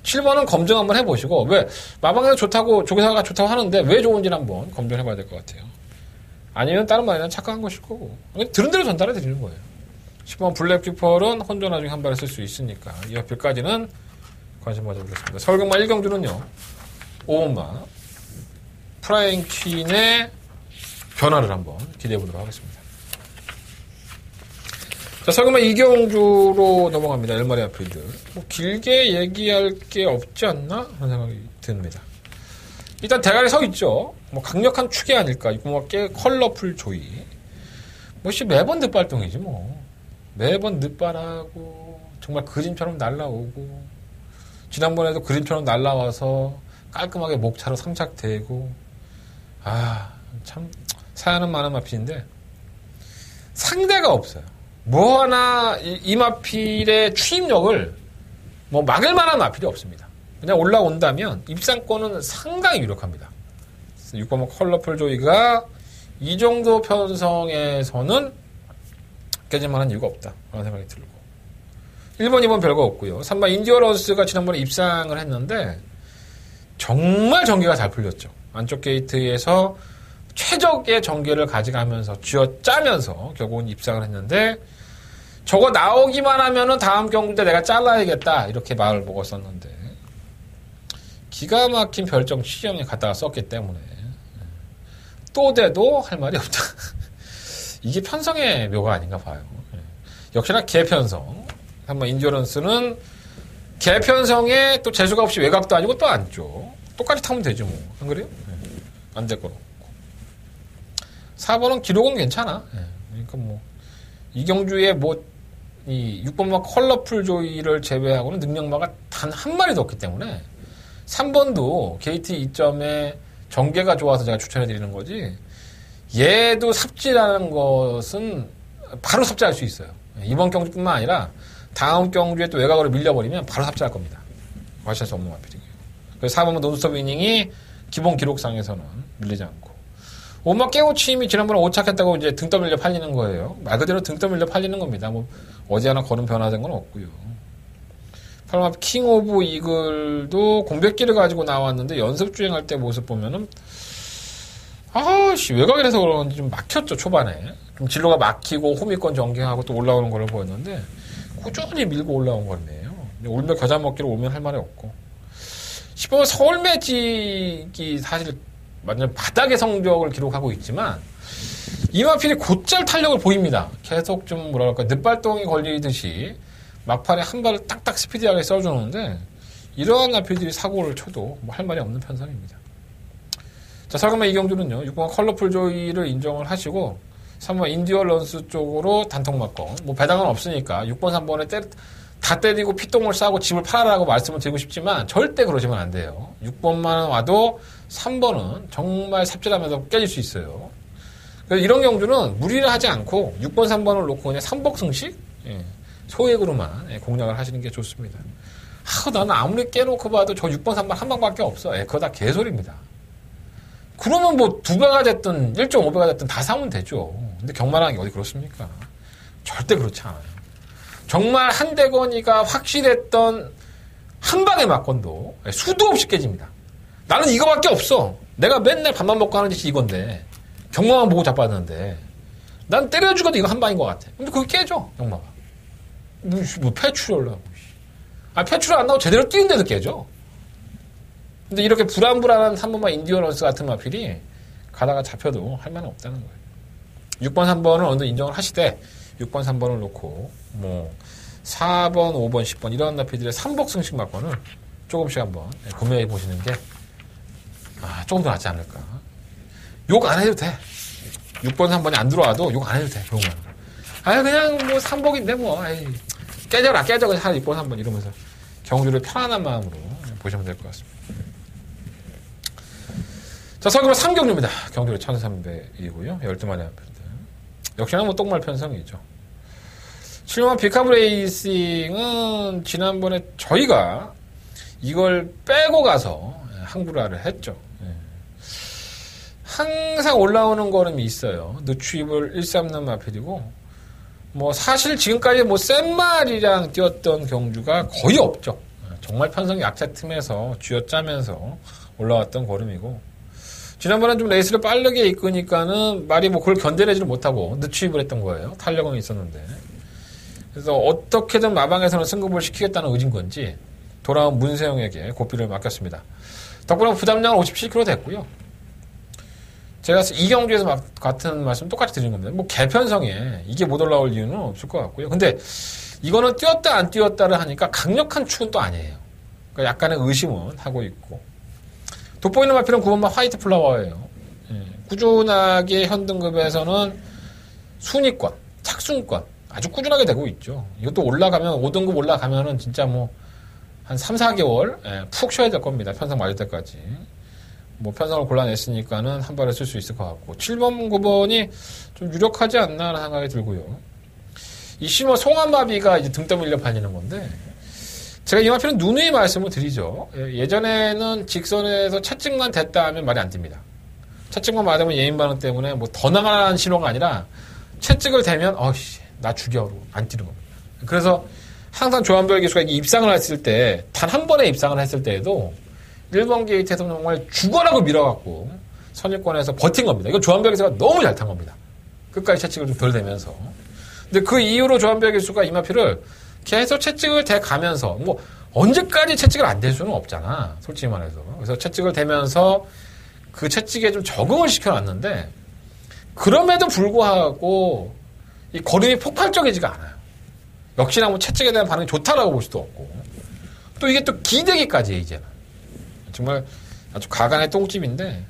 7번은 검증 한번 해보시고, 왜, 마방에서 좋다고, 조교사가 좋다고 하는데, 왜 좋은지는 한번 검증해봐야 될 것 같아요. 아니면 다른 말이나 착각한 것일 거고. 들은 대로 전달해 드리는 거예요. 10번 블랙피펄은 혼자 나중에 한 발에 쓸 수 있으니까 이 어필까지는 관심 가져보겠습니다. 서울경마 1경주는요. 5번마 프라잉 퀸의 변화를 한번 기대해 보도록 하겠습니다. 자, 서울경마 2경주로 넘어갑니다. 엘마리아 필드. 뭐 길게 얘기할 게 없지 않나? 하는 생각이 듭니다. 일단 대가리 서 있죠. 뭐 강력한 축이 아닐까. 이 고맙게 컬러풀 조이. 뭐씨 매번 늦발동이지 뭐. 매번 늦발하고 정말 그림처럼 날라오고 지난번에도 그림처럼 날라와서 깔끔하게 목차로 상착되고 참 사연은 많은 마필인데 상대가 없어요. 뭐 하나 이 마필의 추임력을 뭐 막을 만한 마필이 없습니다. 그냥 올라온다면 입상권은 상당히 유력합니다. 6번 컬러풀 조이가 이 정도 편성에서는 깨질 만한 이유가 없다. 라는 생각이 들고. 1번, 2번 별거 없고요. 3번 인디어런스가 지난번에 입상을 했는데 정말 전개가 잘 풀렸죠. 안쪽 게이트에서 최적의 전개를 가져가면서 쥐어짜면서 결국은 입상을 했는데 저거 나오기만 하면은 다음 경주 때 내가 잘라야겠다. 이렇게 마음을 먹었었는데 기가 막힌 별정 취점에 갖다가 썼기 때문에 또 돼도 할 말이 없다. 이게 편성의 묘가 아닌가 봐요. 역시나 개편성. 한번 인디어런스는 개편성에 또 재수가 없이 외곽도 아니고 또 안쪽. 똑같이 타면 되지 뭐. 안 그래요? 안 될 거로. 4번은 기록은 괜찮아. 그러니까 뭐 이경주의 뭐 이 6번마 컬러풀 조이를 제외하고는 능력마가 단 한 마리도 없기 때문에 3번도 게이트 2점에 전개가 좋아서 제가 추천해 드리는 거지. 얘도 삽질하는 것은 바로 삽질할 수 있어요. 이번 경주뿐만 아니라 다음 경주에 또 외곽으로 밀려버리면 바로 삽질할 겁니다. 과시할 수 없는 마필이고요. 그래서 4번은 논스톱 이닝이 기본 기록상에서는 밀리지 않고. 5번 깨우침이 지난번에 오착했다고 이제 등 떠밀려 팔리는 거예요. 말 그대로 등 떠밀려 팔리는 겁니다. 뭐 어디 하나 걸음 변화된 건 없고요. 8번 킹 오브 이글도 공백기를 가지고 나왔는데 연습 주행할 때 모습 보면은 외곽이라서 그런지 좀 막혔죠, 초반에. 좀 진로가 막히고 호미권 전개하고 또 올라오는 걸 보였는데 꾸준히 밀고 올라온 거네요. 올며 겨자 먹기로 오면 할 말이 없고. 10번 서울 매직이 사실 완전 바닥의 성적을 기록하고 있지만 이마필이 곧잘 탄력을 보입니다. 계속 좀 늦발동이 걸리듯이 막판에 한 발을 딱딱 스피디하게 써주는데 이러한 마필들이 사고를 쳐도 뭐 할 말이 없는 편성입니다. 자, 설그만 이경주는요, 6번 컬러풀 조이를 인정을 하시고, 3번 인디얼런스 쪽으로 단통 맞건, 뭐 배당은 없으니까 6번, 3번에 다 때리고 피똥을 싸고 집을 팔아라고 말씀을 드리고 싶지만 절대 그러시면 안 돼요. 6번만 와도 3번은 정말 삽질하면서 깨질 수 있어요. 그래서 이런 경주는 무리를 하지 않고 6번, 3번을 놓고 그냥 3복승식 소액으로만 공략을 하시는 게 좋습니다. 나는 아무리 깨놓고 봐도 저 6번, 3번 한 방밖에 없어. 그거 다 개소리입니다. 그러면 뭐 2배가 됐든 1.5배가 됐든 다 사면 되죠. 근데 경마라는 게 어디 그렇습니까? 절대 그렇지 않아요. 정말 한대건이가 확실했던 한 방의 막건도 수도 없이 깨집니다. 나는 이거밖에 없어. 내가 맨날 밥만 먹고 하는 짓이 이건데 경마만 보고 자빠졌는데 난 때려 죽어도 이거 한 방인 것 같아. 근데 그게 깨져, 경마가. 뭐 패출을 하고. 패출을 안 나고 제대로 뛰는데도 깨져. 근데 이렇게 불안불안한 3번만 인디어런스 같은 마필이 가다가 잡혀도 할 만은 없다는 거예요. 6번, 3번을 어느 정도 인정을 하시되 6번, 3번을 놓고 뭐 4번, 5번, 10번 이런 마필들의 3복승식 막건을 조금씩 한번 고민해 보시는 게 조금 더 낫지 않을까. 욕 안 해도 돼. 6번, 3번이 안 들어와도 욕 안 해도 돼. 그런 거. 그냥 뭐 3복인데 뭐 깨져라 깨져 그냥 6번, 3번 이러면서 경주를 편안한 마음으로 보시면 될 것 같습니다. 자, 설그만 3경주입니다. 경주를 1300이고요. 12마리 한편들. 역시나 뭐 똥말 편성이죠. 7번 비카브레이싱은 지난번에 저희가 이걸 빼고 가서 항불화를 했죠. 항상 올라오는 걸음이 있어요. 늦추입을 1삼는 마필이고, 뭐 사실 지금까지 뭐 센 말이랑 뛰었던 경주가 거의 없죠. 정말 편성이 약자 틈에서 쥐어짜면서 올라왔던 걸음이고, 지난번엔 좀 레이스를 빠르게 이끄니까는 말이 뭐 그걸 견뎌내지를 못하고 늦추입을 했던 거예요. 탄력은 있었는데. 그래서 어떻게든 마방에서는 승급을 시키겠다는 의지인 건지 돌아온 문세영에게 고삐를 맡겼습니다. 덕분에 부담량은 57kg 됐고요. 제가 이 경주에서 같은 말씀 똑같이 드리는 겁니다. 뭐 개편성에 이게 못 올라올 이유는 없을 것 같고요. 근데 이거는 뛰었다 안 뛰었다를 하니까 강력한 축은 또 아니에요. 그러니까 약간의 의심은 하고 있고. 돋보이는 마필은 9번만 화이트 플라워예요. 꾸준하게 현등급에서는 순위권, 착순권 아주 꾸준하게 되고 있죠. 이것도 올라가면 5등급 올라가면은 진짜 뭐 한 3, 4개월 푹 쉬어야 될 겁니다. 편성 맞을 때까지. 뭐 편성을 골라냈으니까는 한 발에 쓸 수 있을 것 같고 7번, 9번이 좀 유력하지 않나 하는 생각이 들고요. 이 심어 송환마비가 이제 등 떠밀려 팔리는 건데 제가 이 마필은 누누이 말씀을 드리죠. 예전에는 직선에서 채찍만 됐다 하면 말이 안 됩니다. 채찍만 맞으면 예민 반응 때문에 뭐 더 나가라는 신호가 아니라 채찍을 대면 나 죽여로 안 뛰는 겁니다. 그래서 항상 조한별 기수가 입상을 했을 때 단 한 번에 입상을 했을 때에도 1번 게이트에서 정말 죽어라고 밀어갖고 선입권에서 버틴 겁니다. 이거 조한별 기수가 너무 잘 탄 겁니다. 끝까지 채찍을 좀 덜 대면서. 근데 그 이후로 조한별 기수가 이 마필을 계속 채찍을 대가면서 뭐 언제까지 채찍을 안 댈 수는 없잖아. 솔직히 말해서. 그래서 채찍을 대면서 그 채찍에 좀 적응을 시켜놨는데 그럼에도 불구하고 이 걸음이 폭발적이지가 않아요. 역시나 뭐 채찍에 대한 반응이 좋다라고 볼 수도 없고 또 이게 또 기대기까지 이제는 정말 아주 가관의 똥집인데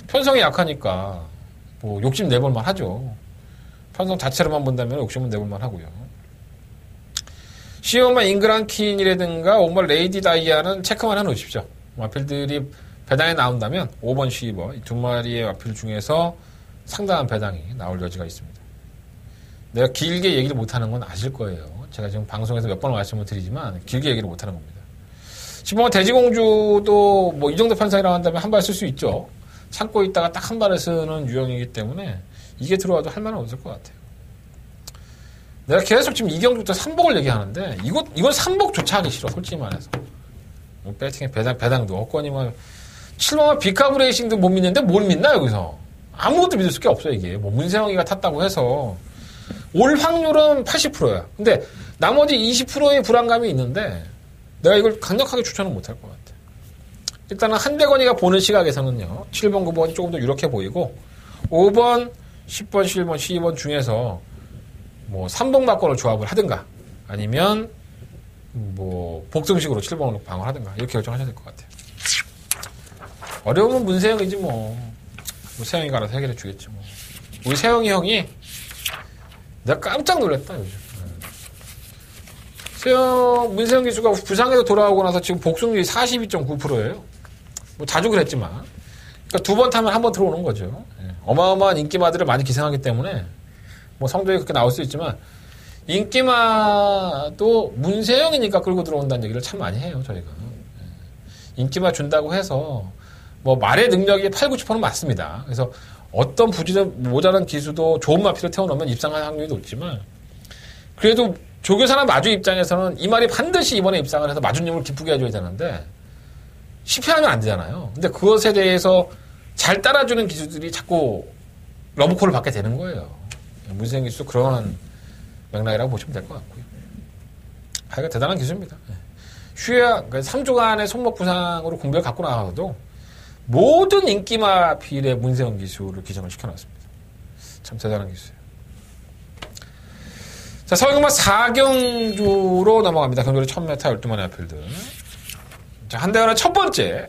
편성이 약하니까 뭐 욕심 내볼만 하죠. 편성 자체로만 본다면 욕심은 내볼만 하고요. 시오마 잉그란킨이라든가 5번 레이디 다이아는 체크만 해놓으십시오. 마필들이 배당에 나온다면 5번 시버 이 두 마리의 마필 중에서 상당한 배당이 나올 여지가 있습니다. 내가 길게 얘기를 못하는 건 아실 거예요. 제가 지금 방송에서 몇 번 말씀을 드리지만 길게 얘기를 못하는 겁니다. 10번 돼지공주도 뭐 이 정도 편성이라고 한다면 한 발 쓸 수 있죠. 참고 있다가 딱 한 발을 쓰는 유형이기 때문에 이게 들어와도 할 만은 없을 것 같아요. 내가 계속 지금 이경주부터 3복을 얘기하는데 이건 3복조차 하기 싫어. 솔직히 말해서. 배팅에 배당도 없거니만 7번만 비카브레이싱도 못 믿는데 뭘 믿나 여기서. 아무것도 믿을 수가 없어 이게. 뭐 문세영이가 탔다고 해서 올 확률은 80%야. 근데 나머지 20%의 불안감이 있는데 내가 이걸 강력하게 추천은 못할 것 같아. 일단은 한대건이가 보는 시각에서는요. 7번, 9번이 조금 더 유력해 보이고 5번, 10번, 11번, 12번 중에서 뭐 3복 막권을 조합을 하든가 아니면 뭐 복승식으로 7번으로 방어하든가 이렇게 결정하셔야 될 것 같아요. 어려우면 문세영이지 뭐 세영이가 알아서 해결해 주겠지 뭐. 우리 세영이 형이 내가 깜짝 놀랐다 요즘. 문세영 기수가 부상에서 돌아오고 나서 지금 복승률이 42.9%예요. 뭐 자주 그랬지만 그러니까 2번 타면 1번 들어오는 거죠. 어마어마한 인기마들을 많이 기생하기 때문에 뭐 성적이 그렇게 나올 수 있지만 인기마도 문세영이니까 끌고 들어온다는 얘기를 참 많이 해요 저희가. 인기마 준다고 해서 뭐 말의 능력이 8, 90%는 맞습니다. 그래서 어떤 모자란 기수도 좋은 마피를 태워놓으면 입상할 확률이 높지만 그래도 조교사나 마주 입장에서는 이 말이 반드시 이번에 입상을 해서 마주님을 기쁘게 해줘야 되는데 실패하면 안 되잖아요. 근데 그것에 대해서 잘 따라주는 기수들이 자꾸 러브콜을 받게 되는 거예요. 문세영 기수도 그런 맥락이라고 보시면 될 것 같고요. 하여간 대단한 기수입니다. 휴야 3주간의 손목 부상으로 공백을 갖고 나가서도 모든 인기마 필의 문세영 기수를 기정을 시켜놨습니다. 참 대단한 기수예요. 자, 서울경마 4경주로 넘어갑니다. 경주로 1000m 12마리 마필들. 자, 한대원의 첫 번째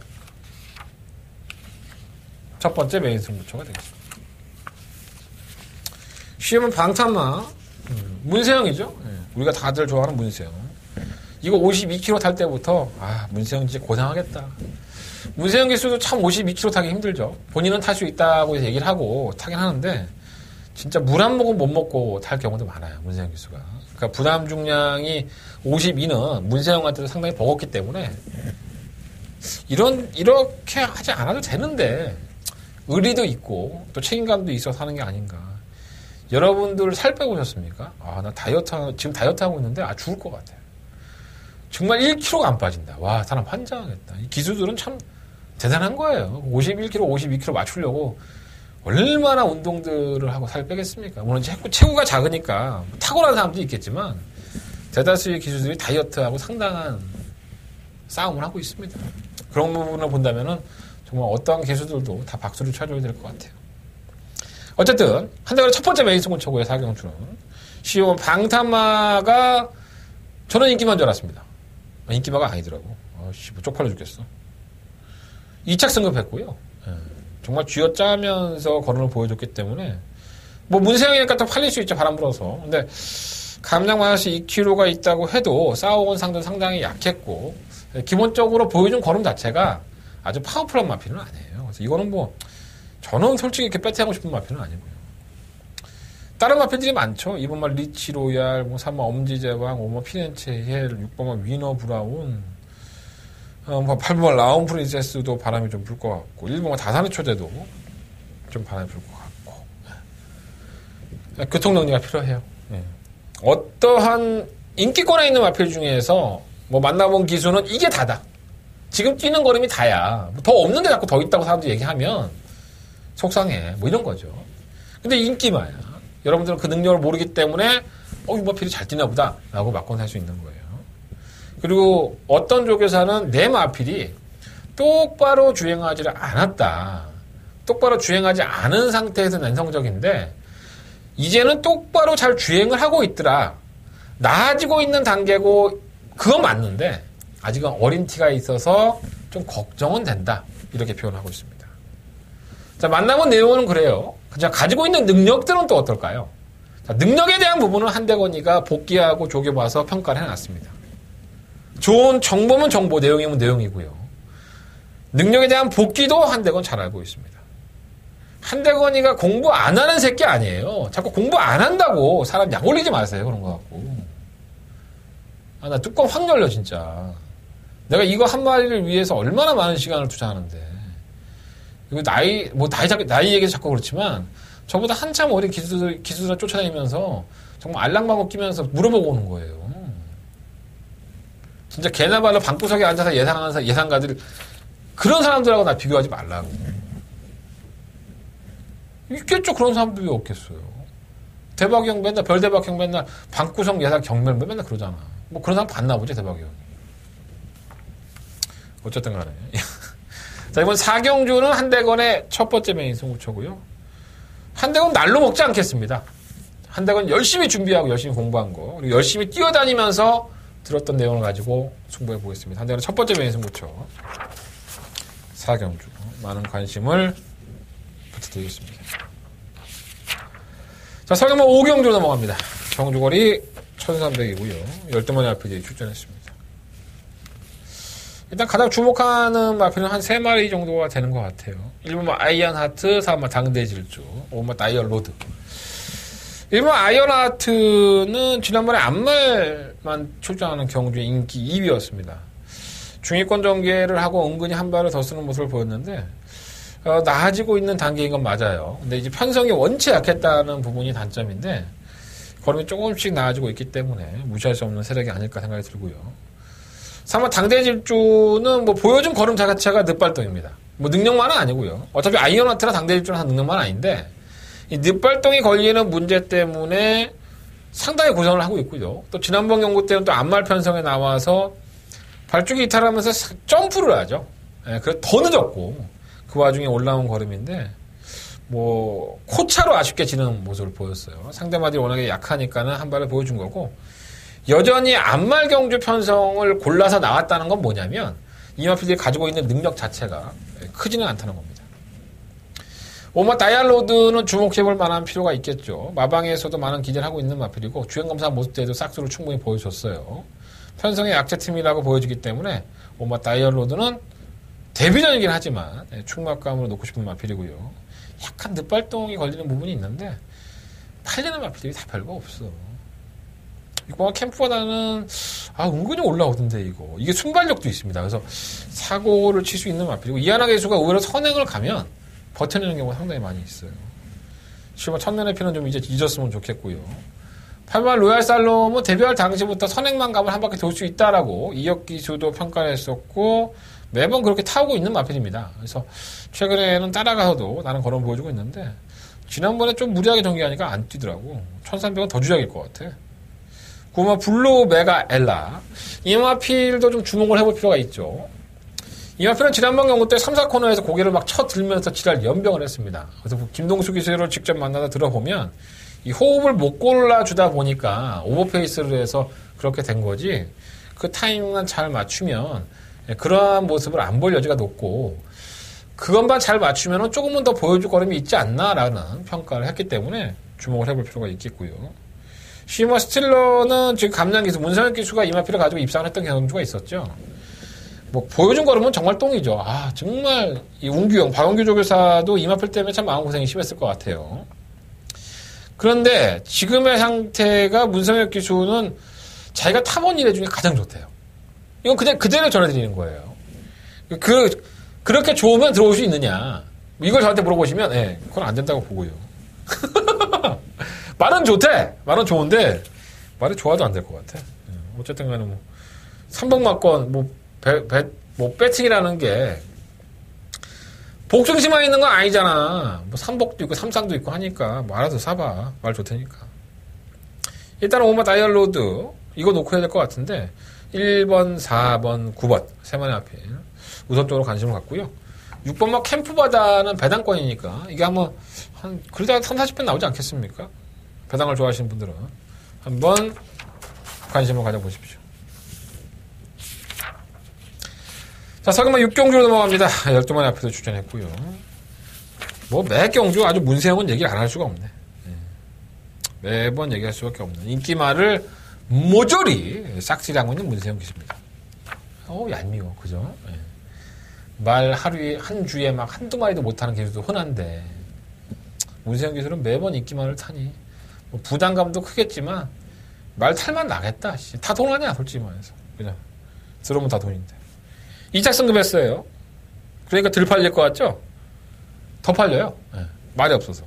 메인 승부처가 되겠습니다. 시험은 방탄마 문세영이죠. 우리가 다들 좋아하는 문세영. 이거 52km 탈 때부터 문세영 진짜 고생하겠다. 문세영 기수도 참 52km 타기 힘들죠. 본인은 탈 수 있다고 얘기를 하고 타긴 하는데 진짜 물 한 모금 못 먹고 탈 경우도 많아요. 문세영 기수가. 그러니까 부담 중량이 52는 문세영한테도 상당히 버겁기 때문에 이렇게 하지 않아도 되는데 의리도 있고 또 책임감도 있어서 하는 게 아닌가. 여러분들 살 빼보셨습니까? 나 지금 다이어트 하고 있는데 죽을 것 같아요. 정말 1kg가 안 빠진다. 와, 사람 환장하겠다. 이 기수들은 참 대단한 거예요. 51kg, 52kg 맞추려고 얼마나 운동들을 하고 살 빼겠습니까? 물론 체구가 작으니까 탁월한 사람도 있겠지만 대다수의 기수들이 다이어트하고 상당한 싸움을 하고 있습니다. 그런 부분을 본다면은 정말 어떠한 기수들도 다 박수를 쳐줘야 될 것 같아요. 어쨌든 한대원의 첫 번째 메인 승부처고요. 4경주는 시험 방탄마가 저는 인기마인 줄 알았습니다. 인기마가 아니더라고. 뭐 쪽팔려 죽겠어. 2착 승급했고요. 정말 쥐어짜면서 걸음을 보여줬기 때문에 뭐 문세영이니까 또 팔릴 수 있죠. 바람 불어서. 근데 감량 마이너스 2kg가 있다고 해도 싸워온 상도 상당히 약했고 기본적으로 보여준 걸음 자체가 아주 파워풀한 마피는 아니에요. 그래서 이거는 뭐 저는 솔직히 이렇게 배팅하고 싶은 마피는 아니고요. 다른 마피들이 많죠. 2번마 리치 로얄, 뭐 3번 엄지제왕, 5번 피렌체 헬, 6번마 위너 브라운, 8번 라운 프린세스도 바람이 좀 불 것 같고, 1번마 다산의 초대도 좀 바람이 불 것 같고. 교통정리가 필요해요. 어떠한 인기권에 있는 마필 중에서 뭐 만나본 기수는 이게 다다. 지금 뛰는 걸음이 다야. 더 없는데 자꾸 더 있다고 사람들이 얘기하면 속상해. 뭐 이런 거죠. 근데 인기마야. 여러분들은 그 능력을 모르기 때문에 이 마필이 잘 뛰나 보다 라고 맞고 살 수 있는 거예요. 그리고 어떤 조교사는 내 마필이 똑바로 주행하지를 않았다. 똑바로 주행하지 않은 상태에서 낸 성적인데 이제는 똑바로 잘 주행을 하고 있더라. 나아지고 있는 단계고 그건 맞는데 아직은 어린 티가 있어서 좀 걱정은 된다. 이렇게 표현하고 있습니다. 자, 만나본 내용은 그래요. 그냥 가지고 있는 능력들은 또 어떨까요? 자, 능력에 대한 부분은 한대건이가 복귀하고 조교봐서 평가를 해놨습니다. 좋은 정보면 정보, 내용이면 내용이고요. 능력에 대한 복귀도 한대건 잘 알고 있습니다. 한대건이가 공부 안 하는 새끼 아니에요. 자꾸 공부 안 한다고 사람 약 올리지 마세요. 그런 거 갖고. 나 뚜껑 확 열려 진짜. 내가 이거 한 마리를 위해서 얼마나 많은 시간을 투자하는데. 이거 나이 얘기도 자꾸 그렇지만 저보다 한참 어린 기수들 쫓아다니면서 정말 알랑방구 끼면서 물어보고 오는 거예요. 진짜 개나 발로 방구석에 앉아서 예상하는 예상가들 그런 사람들하고 나 비교하지 말라고. 있겠죠. 그런 사람들이 없겠어요. 대박이 형 맨날 별대박 형 맨날 방구석 예상 경멸 맨날 그러잖아. 뭐 그런 사람 봤나 보지 대박이 형이. 어쨌든 간에. 자, 이번 4경주는 한대건의 첫 번째 메인 승부처고요. 한대건 날로 먹지 않겠습니다. 한대건 열심히 준비하고 열심히 공부한 거 그리고 열심히 뛰어다니면서 들었던 내용을 가지고 승부해 보겠습니다. 한대는 첫 번째 메인 승부처 4경주 많은 관심을 부탁드리겠습니다. 자, 설경마 5경주로 넘어갑니다. 경주거리 1300이고요. 12마리 마필이 출전했습니다. 일단 가장 주목하는 마필은 한 3마리 정도가 되는 것 같아요. 1번 아이언 하트, 4번 당대질주, 5번 다이얼 로드. 1번 아이언 하트는 지난번에 앞말만 출전하는 경주의 인기 2위였습니다. 중위권 전개를 하고 은근히 한 발을 더 쓰는 모습을 보였는데 나아지고 있는 단계인 건 맞아요. 근데 이제 편성이 원체 약했다는 부분이 단점인데 걸음이 조금씩 나아지고 있기 때문에 무시할 수 없는 세력이 아닐까 생각이 들고요. 3번 당대질주는 뭐 보여준 걸음 자체가 늦발동입니다. 뭐 능력만은 아니고요. 어차피 아이언하트나 당대질주는 한 능력만 아닌데 이 늦발동이 걸리는 문제 때문에 상당히 고생을 하고 있고요. 또 지난번 경고 때는 또 앞말 편성에 나와서 발주기 이탈하면서 점프를 하죠. 예, 그래서 더 늦었고 그 와중에 올라온 걸음인데 뭐 코차로 아쉽게 지는 모습을 보였어요. 상대마들이 워낙에 약하니까는 한 발을 보여준 거고 여전히 앞말 경주 편성을 골라서 나왔다는 건 뭐냐면 이 마필들이 가지고 있는 능력 자체가 크지는 않다는 겁니다. 오마 다이알로드는 주목해볼 만한 필요가 있겠죠. 마방에서도 많은 기대를 하고 있는 마필이고 주행검사 모습 때도 싹수를 충분히 보여줬어요. 편성의 약체팀이라고 보여지기 때문에 오마 다이얼로드는 데뷔전이긴 하지만 충막감으로 놓고 싶은 마필이고요. 약간 늦발동이 걸리는 부분이 있는데 팔리는 마필들이 다 별거 없어. 이거 캠프보다는 은근히 올라오던데 이게 순발력도 있습니다. 그래서 사고를 칠 수 있는 마필이고 이하나 개수가 오히려 선행을 가면 버텨내는 경우가 상당히 많이 있어요. 실버 천년의 피는 좀 이제 잊었으면 좋겠고요. 8번 로얄 살롬은 데뷔할 당시부터 선행만 가면 한 바퀴 돌 수 있다라고 이역 기수도 평가를 했었고 매번 그렇게 타오고 있는 마필입니다. 그래서 최근에는 따라가서도 나는 걸음 보여주고 있는데 지난번에 좀 무리하게 전개하니까 안 뛰더라고. 1300은 더 주작일 것 같아. 9번 블루 메가 엘라. 이 마필도 좀 주목을 해볼 필요가 있죠. 이 마필은 지난번 경고 때 3, 4코너에서 고개를 막 쳐들면서 지랄 연병을 했습니다. 그래서 김동수 기수를 직접 만나다 들어보면 이 호흡을 못 골라주다 보니까 오버페이스를 해서 그렇게 된 거지 그 타이밍만 잘 맞추면 그러한 모습을 안 볼 여지가 높고 그것만 잘 맞추면 조금은 더 보여줄 걸음이 있지 않나라는 평가를 했기 때문에 주목을 해볼 필요가 있겠고요. 시머 스틸러는 지금 감량기수 문상혁 기수가 이 마필을 가지고 입상을 했던 경주가 있었죠. 뭐 보여준 걸음은 정말 똥이죠. 정말 이 운규형 박원규 조교사도 이 마필 때문에 참 마음고생이 심했을 것 같아요. 그런데 지금의 상태가 문성혁 기수는 자기가 타본 일회 중에 가장 좋대요. 이건 그냥 그대로 전해드리는 거예요. 그렇게 좋으면 들어올 수 있느냐. 이걸 저한테 물어보시면, 그건 안 된다고 보고요. 말은 좋대. 말은 좋은데, 말이 좋아도 안 될 것 같아. 어쨌든 간에 뭐, 3번막권, 배팅이라는 게, 복중심만 있는 건 아니잖아. 뭐, 삼복도 있고, 삼상도 있고 하니까, 뭐 알아서 사봐. 말 좋다니까. 일단은 오마 다이얼로드, 이거 놓고 해야 될 것 같은데, 1번, 4번, 9번, 세 마리 앞에 우선적으로 관심을 갖고요. 6번 막 캠프바다는 배당권이니까 이게 그러다 3, 40분 나오지 않겠습니까? 배당을 좋아하시는 분들은 한번 관심을 가져보십시오. 자, 서금만 6경주로 넘어갑니다. 12마리 앞에서 출전했고요. 뭐 매 경주 아주 문세영은 얘기를 안 할 수가 없네. 매번 얘기할 수밖에 없는 인기말을 모조리 싹쓸이하고 있는 문세영 기수입니다. 얄미워, 그죠? 말 하루에, 한 주에 막 한두 마리도 못하는 기수도 흔한데, 문세영 기수는 매번 인기말을 타니, 뭐 부담감도 크겠지만, 말 탈만 나겠다, 다 돈 아니야, 솔직히 말해서. 그냥. 들어오면 다 돈인데. 2차 승급했어요. 그러니까 덜 팔릴 것 같죠? 더 팔려요. 말이 없어서.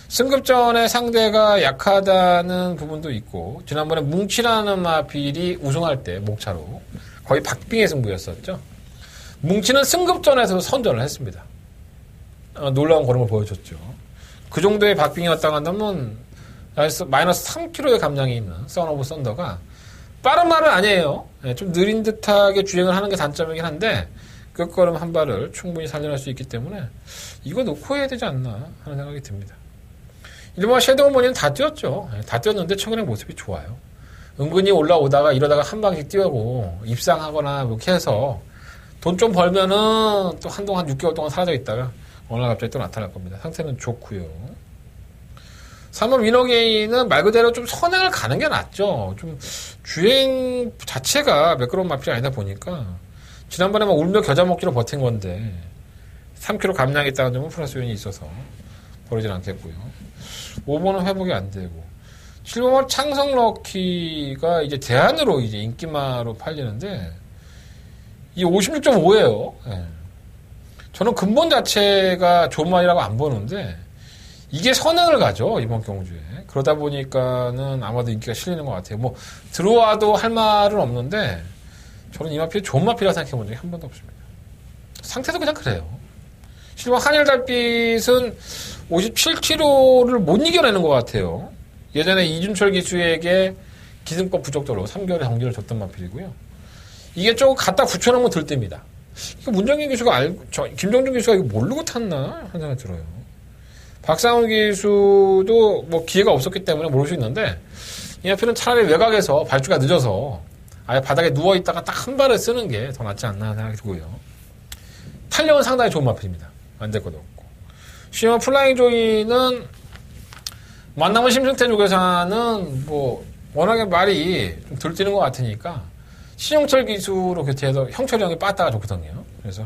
승급전에 상대가 약하다는 부분도 있고 지난번에 뭉치라는 마필이 우승할 때 목차로 거의 박빙의 승부였었죠. 뭉치는 승급전에서 선전을 했습니다. 놀라운 걸음을 보여줬죠. 그 정도의 박빙이었다고 한다면 마이너스 3kg의 감량이 있는 선 오브 썬더가 빠른 말은 아니에요. 좀 느린 듯하게 주행을 하는 게 단점이긴 한데 끝걸음 한 발을 충분히 살려낼 수 있기 때문에 이거 놓고 해야 되지 않나 하는 생각이 듭니다. 일본 섀도우 머니는 다 뛰었죠. 다 뛰었는데 최근에 모습이 좋아요. 은근히 올라오다가 이러다가 한 방씩 뛰어고 입상하거나 이렇게 해서 돈 좀 벌면은 또 한동안 6개월 동안 사라져 있다가 어느 날 갑자기 또 나타날 겁니다. 상태는 좋고요. 3번 위너게인은 말 그대로 좀 선행을 가는 게 낫죠. 좀 주행 자체가 매끄러운 마필이 아니다 보니까 지난번에 막 울며 겨자 먹기로 버틴 건데 3kg 감량했다는 점은 플러스 요인이 있어서 버리진 않겠고요. 5번은 회복이 안 되고 7번은 창성 럭키가 이제 대안으로 이제 인기마로 팔리는데 이 56.5예요. 예. 저는 근본 자체가 좋은 말이라고 안 보는데 이게 선행을 가죠, 이번 경주에. 그러다 보니까는 아마도 인기가 실리는 것 같아요. 뭐 들어와도 할 말은 없는데 저는 이 마필이 좋은 마필이라고 생각해 본 적이 한 번도 없습니다. 상태도 그냥 그래요. 실버 한일달빛은 57kg를 못 이겨내는 것 같아요. 예전에 이준철 기수에게 기승법 부족도로 3개월의 정지를 줬던 마필이고요. 이게 조금 갖다 붙여놓으면 들뜹니다. 이거 문정인 기수가 김정준 기수가 이거 모르고 탔나? 한 생각이 들어요. 박상훈 기수도 뭐 기회가 없었기 때문에 모를 수 있는데 이 마필은 차라리 외곽에서 발주가 늦어서 아예 바닥에 누워있다가 딱 한 발을 쓰는 게 더 낫지 않나 생각이 들고요. 탄력은 상당히 좋은 마필입니다. 안 될 것도 없고. 시험 플라잉 조이는 만남은 심승태 쪽에서는 뭐 워낙에 말이 좀 들뛰는 것 같으니까 신용철 기수로 교체해서 형철이 형이 빠따가 좋거든요. 그래서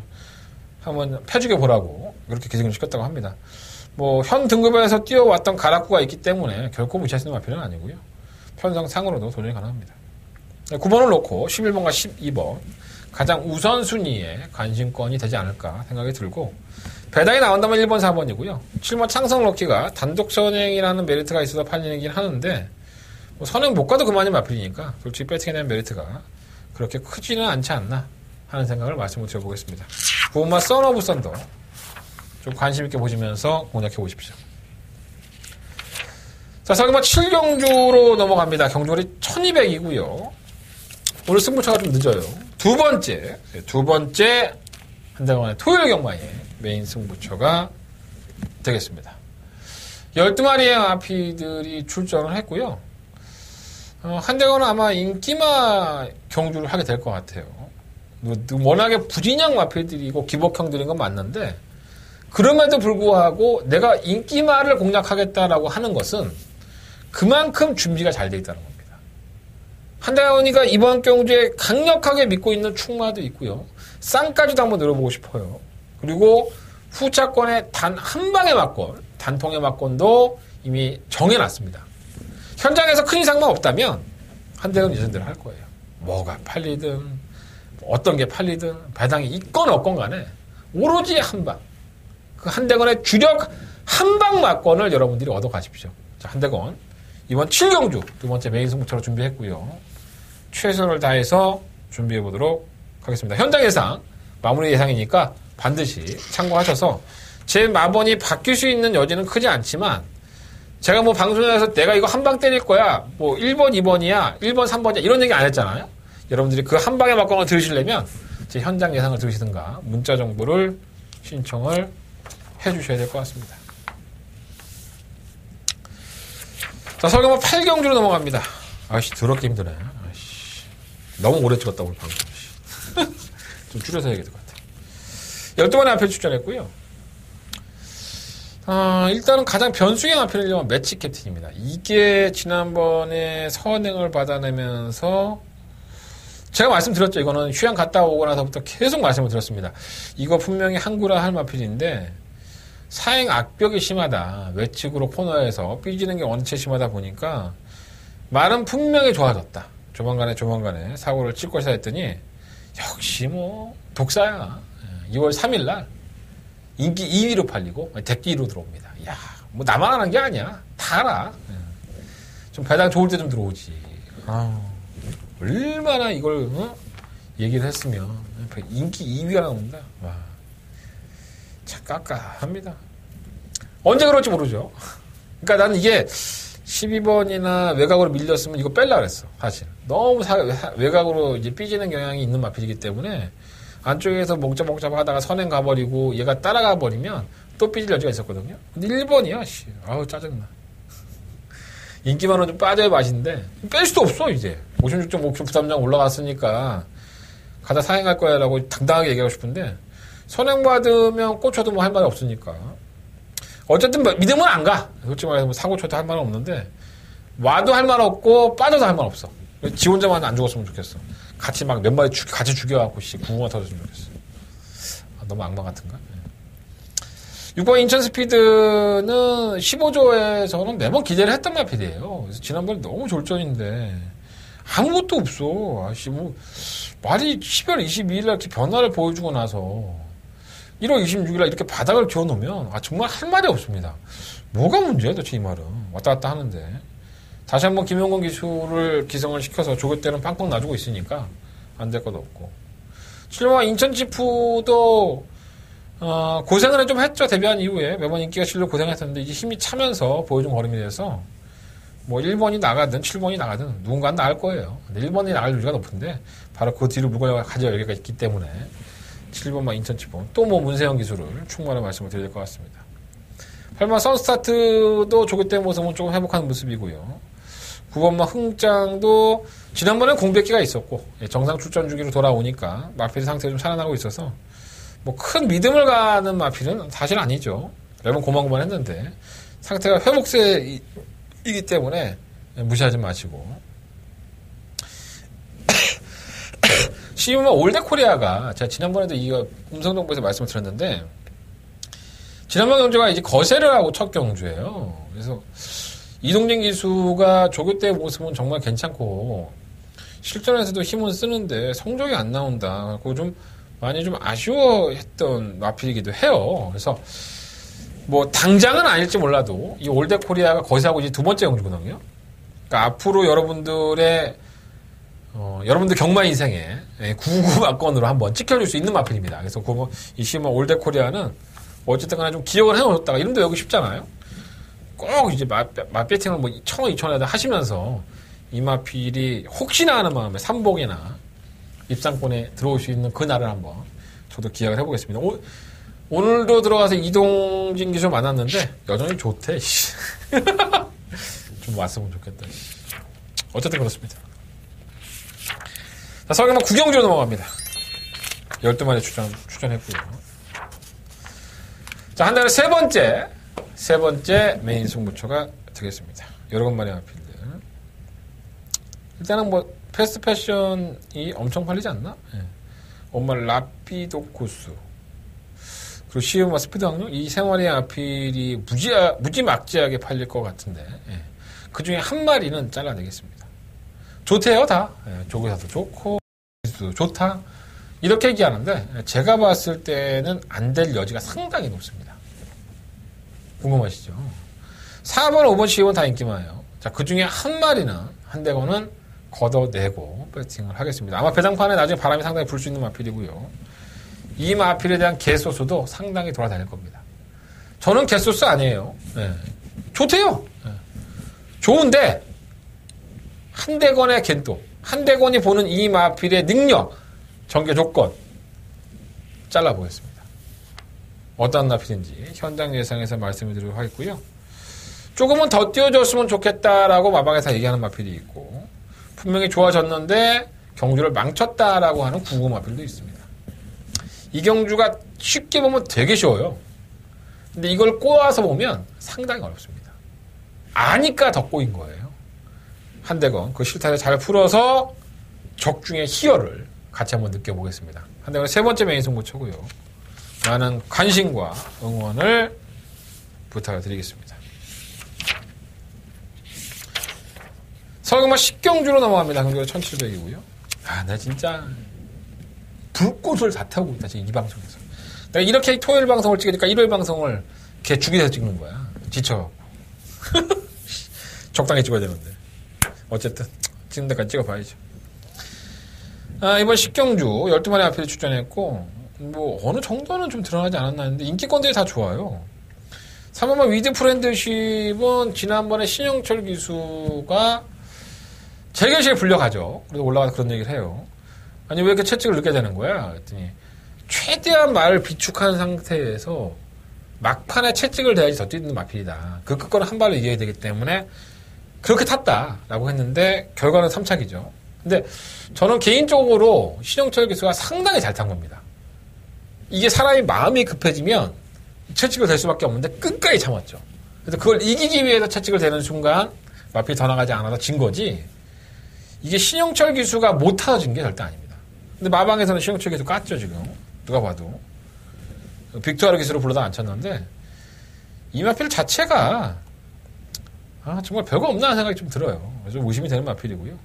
한번 펴주게 보라고 그렇게 기승을 시켰다고 합니다. 뭐 현 등급에서 뛰어왔던 가락구가 있기 때문에 결코 무시할 수 있는 마필은 아니고요. 편성상으로도 도전이 가능합니다. 9번을 놓고 11번과 12번 가장 우선순위에 관심권이 되지 않을까 생각이 들고 배당이 나온다면 1번, 4번이고요. 7번 창성 럭키가 단독 선행이라는 메리트가 있어서 팔리긴 하는데 뭐 선행 못 가도 그만이 마필이니까 솔직히 배팅에 대한 메리트가 그렇게 크지는 않지 않나 하는 생각을 말씀을 드려보겠습니다. 9번마 선 오브 썬더 좀 관심 있게 보시면서 공략해 보십시오. 자, 설마 7경주로 넘어갑니다. 경주월이 1200이고요. 오늘 승부차가 좀 늦어요. 두 번째 한대건의 토요일 경마의 메인 승부처가 되겠습니다. 12마리의 마피들이 출전을 했고요. 한대건은 아마 인기마 경주를 하게 될 것 같아요. 워낙에 부진양 마피들이고 기복형들인 건 맞는데 그럼에도 불구하고 내가 인기마를 공략하겠다라고 하는 것은 그만큼 준비가 잘 돼 있다는 겁니다. 한대건이가 이번 경주에 강력하게 믿고 있는 충마도 있고요. 쌍까지도 한번 늘어보고 싶어요. 그리고 후차권의 단 한 방의 막권, 단통의 막권도 이미 정해놨습니다. 현장에서 큰 이상만 없다면 한대건 예전대로 할 거예요. 뭐가 팔리든 어떤 게 팔리든 배당이 있건 없건 간에 오로지 한 방. 그 한대건의 주력 한방 막권을 여러분들이 얻어 가십시오. 자, 한대건 이번 7경주 두 번째 메인 승부처로 준비했고요. 최선을 다해서 준비해 보도록 하겠습니다. 현장 예상, 마무리 예상이니까 반드시 참고하셔서 제 마번이 바뀔 수 있는 여지는 크지 않지만 제가 뭐 방송에서 내가 이거 한 방 때릴 거야, 뭐 1번, 2번이야, 1번, 3번이야 이런 얘기 안 했잖아요. 여러분들이 그 한 방의 막권을 들으시려면 제 현장 예상을 들으시든가 문자 정보를 신청을 해주셔야 될 것 같습니다. 자, 설경마 8경주로 넘어갑니다. 아이씨, 더럽게 힘드네. 아이씨, 너무 오래 찍었다, 오늘 방송. 좀 줄여서 해야 될 것 같아. 12번의 앞에 출전했고요. 일단은 가장 변수의 앞에는 매치 캡틴입니다. 이게 지난번에 선행을 받아내면서 제가 말씀드렸죠. 이거는 휴양 갔다 오고 나서부터 계속 말씀을 드렸습니다. 이거 분명히 한구라 할 마필인데 사행 악벽이 심하다. 외측으로 코너에서 삐지는 게 원체 심하다 보니까 말은 분명히 좋아졌다. 조만간에 사고를 칠 것이다 했더니 역시 뭐 독사야. 2월 3일 날 인기 2위로 팔리고 대기 1위로 들어옵니다. 야, 뭐 나만 하는 게 아니야. 다 알아. 좀 배당 좋을 때 좀 들어오지. 얼마나 이걸 얘기를 했으면 인기 2위가 나옵니다. 와, 참 깝깝합니다. 언제 그럴지 모르죠. 그러니까 나는 이게 12번이나 외곽으로 밀렸으면 이거 뺄라 그랬어. 사실 너무 외곽으로 이제 삐지는 경향이 있는 마필이기 때문에 안쪽에서 몽잡몽잡 하다가 선행 가버리고 얘가 따라가 버리면 또 삐질 여지가 있었거든요. 근데 1번이야. 아우 짜증나. 인기만은 좀 빠져야 맛인데 뺄 수도 없어 이제 56.5kg 부담량 올라갔으니까 가다 사행할 거야라고 당당하게 얘기하고 싶은데 선행받으면 꽂혀도 뭐 할 말이 없으니까 어쨌든 믿음은 안 가. 솔직히 말해서 뭐 사고 쳐도 할 말은 없는데 와도 할 말 없고 빠져도 할 말 없어. 지 혼자만 안 죽었으면 좋겠어. 같이 막 몇 마리 같이 죽여갖고 구구가 터졌으면 좋겠어. 너무 악마 같은가? 6번 인천 스피드는 15조에서는 매번 기대를 했던 마필이에요. 그래서 지난번에 너무 졸전인데 아무것도 없어. 아씨 뭐 말이 12월 22일 날 이렇게 변화를 보여주고 나서 1월 26일 날 이렇게 바닥을 기어놓으면 정말 할 말이 없습니다. 뭐가 문제야 도대체 이 말은. 왔다 갔다 하는데 다시 한번 김용건 기수를 기성을 시켜서 조교 때는 빵빵 놔주고 있으니까 안 될 것도 없고 7번 인천 지프도 고생을 좀 했죠. 데뷔한 이후에 매번 인기가 실려 고생했었는데 이제 힘이 차면서 보여준 걸음이 돼서 뭐 1번이 나가든 7번이 나가든 누군가는 나갈 거예요. 근데 1번이 나갈 여지가 높은데 바로 그 뒤를 물고 가져갈 여기가 있기 때문에 7번만 인천 지프 또 뭐 문세영 기수를 충분한 말씀을 드릴 것 같습니다. 8번 선스타트도 조교 때 모습은 조금 회복하는 모습이고요. 9번만 흥장도 지난번에 공백기가 있었고 정상 출전 주기로 돌아오니까 마필 상태가 좀 살아나고 있어서 뭐 큰 믿음을 가는 마필은 사실 아니죠. 매번 고만고만했는데 상태가 회복세이기 때문에 무시하지 마시고 12번 올드코리아가 제가 지난번에도 이거 음성정보에서 말씀을 드렸는데 지난번 경주가 이제 거세를 하고 첫 경주예요. 그래서 이동진 기수가 조교 때 모습은 정말 괜찮고 실전에서도 힘은 쓰는데 성적이 안 나온다. 그리고 좀 많이 좀 아쉬워했던 마필이기도 해요. 그래서 뭐 당장은 아닐지 몰라도 이 올드코리아가 거세하고 이제 두 번째 경주거든요. 그러니까 앞으로 여러분들 경마 인생에 99막건으로 한번 찍혀줄 수 있는 마필입니다. 그래서 이 시험 올드코리아는 어쨌든 간에 좀 기억을 해놓았다가 이름도 외우기 쉽잖아요. 꼭 이제 맛배팅을 뭐 1,000원, 2,000원에다 하시면서 이 마필이 혹시나 하는 마음에 삼복이나 입상권에 들어올 수 있는 그날을 한번 저도 기약을 해보겠습니다. 오늘도 들어가서 이동진 기수 만났는데 여전히 좋대. 좀 왔으면 좋겠다. 어쨌든 그렇습니다. 자, 서경만 구경주로 넘어갑니다. 12마리 추천했고요. 자, 한 달에 세 번째 메인 승부처가 되겠습니다. 여러 마리 마필들. 일단은 뭐 패스트 패션이 엄청 팔리지 않나? 예. 엄마 라피도코스 그리고 시우마 스피드 항로 이 세 마리의 아필이 무지막지하게 팔릴 것 같은데 예. 그 중에 한 마리는 잘라내겠습니다. 좋대요 다. 예. 조교사도 좋고 기수도 좋다 이렇게 얘기하는데 제가 봤을 때는 안 될 여지가 상당히 높습니다. 궁금하시죠? 4번, 5번, 10번 다 인기많아요. 자, 그 중에 한 마리는 한 대거는 걷어내고 배팅을 하겠습니다. 아마 배당판에 나중에 바람이 상당히 불 수 있는 마필이고요. 이 마필에 대한 개소수도 상당히 돌아다닐 겁니다. 저는 개소수 아니에요. 네. 좋대요. 네. 좋은데 한 대건의 겐또 한 대건이 보는 이 마필의 능력 전개 조건 잘라보겠습니다. 어떤 마필인지 현장 예상에서 말씀을 드리도록 하겠고요. 조금은 더 띄워줬으면 좋겠다라고 마방에서 얘기하는 마필이 있고 분명히 좋아졌는데 경주를 망쳤다라고 하는 구구 마필도 있습니다. 이 경주가 쉽게 보면 되게 쉬워요. 근데 이걸 꼬아서 보면 상당히 어렵습니다. 아니까 더 꼬인 거예요. 한대건 그 실타를 잘 풀어서 적중의 희열을 같이 한번 느껴보겠습니다. 한대건 세 번째 메인 승부처고요. 많은 관심과 응원을 부탁을 드리겠습니다. 서경마 10경주로 넘어갑니다. 경주가 1700이고요. 나 진짜 불꽃을 다 태우고 있다. 지금 이 방송에서. 내가 이렇게 토요일 방송을 찍으니까 일요일 방송을 걔 죽이서 찍는 거야. 지쳐갖고. 적당히 찍어야 되는데. 어쨌든 찍는 데까지 찍어봐야죠. 이번 10경주 12마리 앞에 출전했고 뭐 어느 정도는 좀 드러나지 않았나 했는데 인기권들이 다 좋아요. 3번만 위드 프렌드십은 지난번에 신영철 기수가 재결실에 불려가죠. 그래서 올라가서 그런 얘기를 해요. 아니 왜 이렇게 채찍을 넣게 되는 거야? 그랬더니 최대한 말을 비축한 상태에서 막판에 채찍을 대야지 더 뛰는 마필이다. 그 끝거는 한 발로 이겨야 되기 때문에 그렇게 탔다라고 했는데 결과는 3착이죠. 근데 저는 개인적으로 신영철 기수가 상당히 잘 탄 겁니다. 이게 사람이 마음이 급해지면 채찍을 댈 수밖에 없는데 끝까지 참았죠. 그래서 그걸 이기기 위해서 채찍을 대는 순간 마필이 더 나가지 않아서 진 거지. 이게 신영철 기수가 못 타서 진 게 절대 아닙니다. 근데 마방에서는 신영철 기수 깠죠, 지금. 누가 봐도. 빅투아르 기수로 불러다 안 쳤는데 이 마필 자체가 정말 별거 없나 하는 생각이 좀 들어요. 좀 의심이 되는 마필이고요.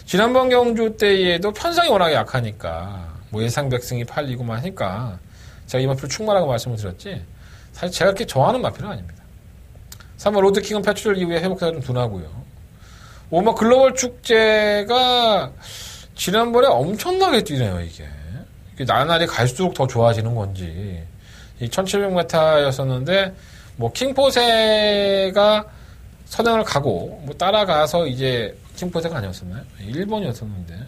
지난번 경주 때에도 편성이 워낙에 약하니까 뭐 예상백승이 팔리고만 하니까 제가 이 마필 충만하고 말씀을 드렸지 사실 제가 그렇게 좋아하는 마필은 아닙니다. 3월 로드킹은 패출절 이후에 회복세가 좀 둔하고요. 5번 글로벌 축제가 지난번에 엄청나게 뛰네요, 이게 나날이 갈수록 더 좋아지는 건지. 이 1700m였었는데 뭐 킹포세가 선행을 가고 뭐 따라가서 이제 킹포세가 아니었었나요? 1번이었었는데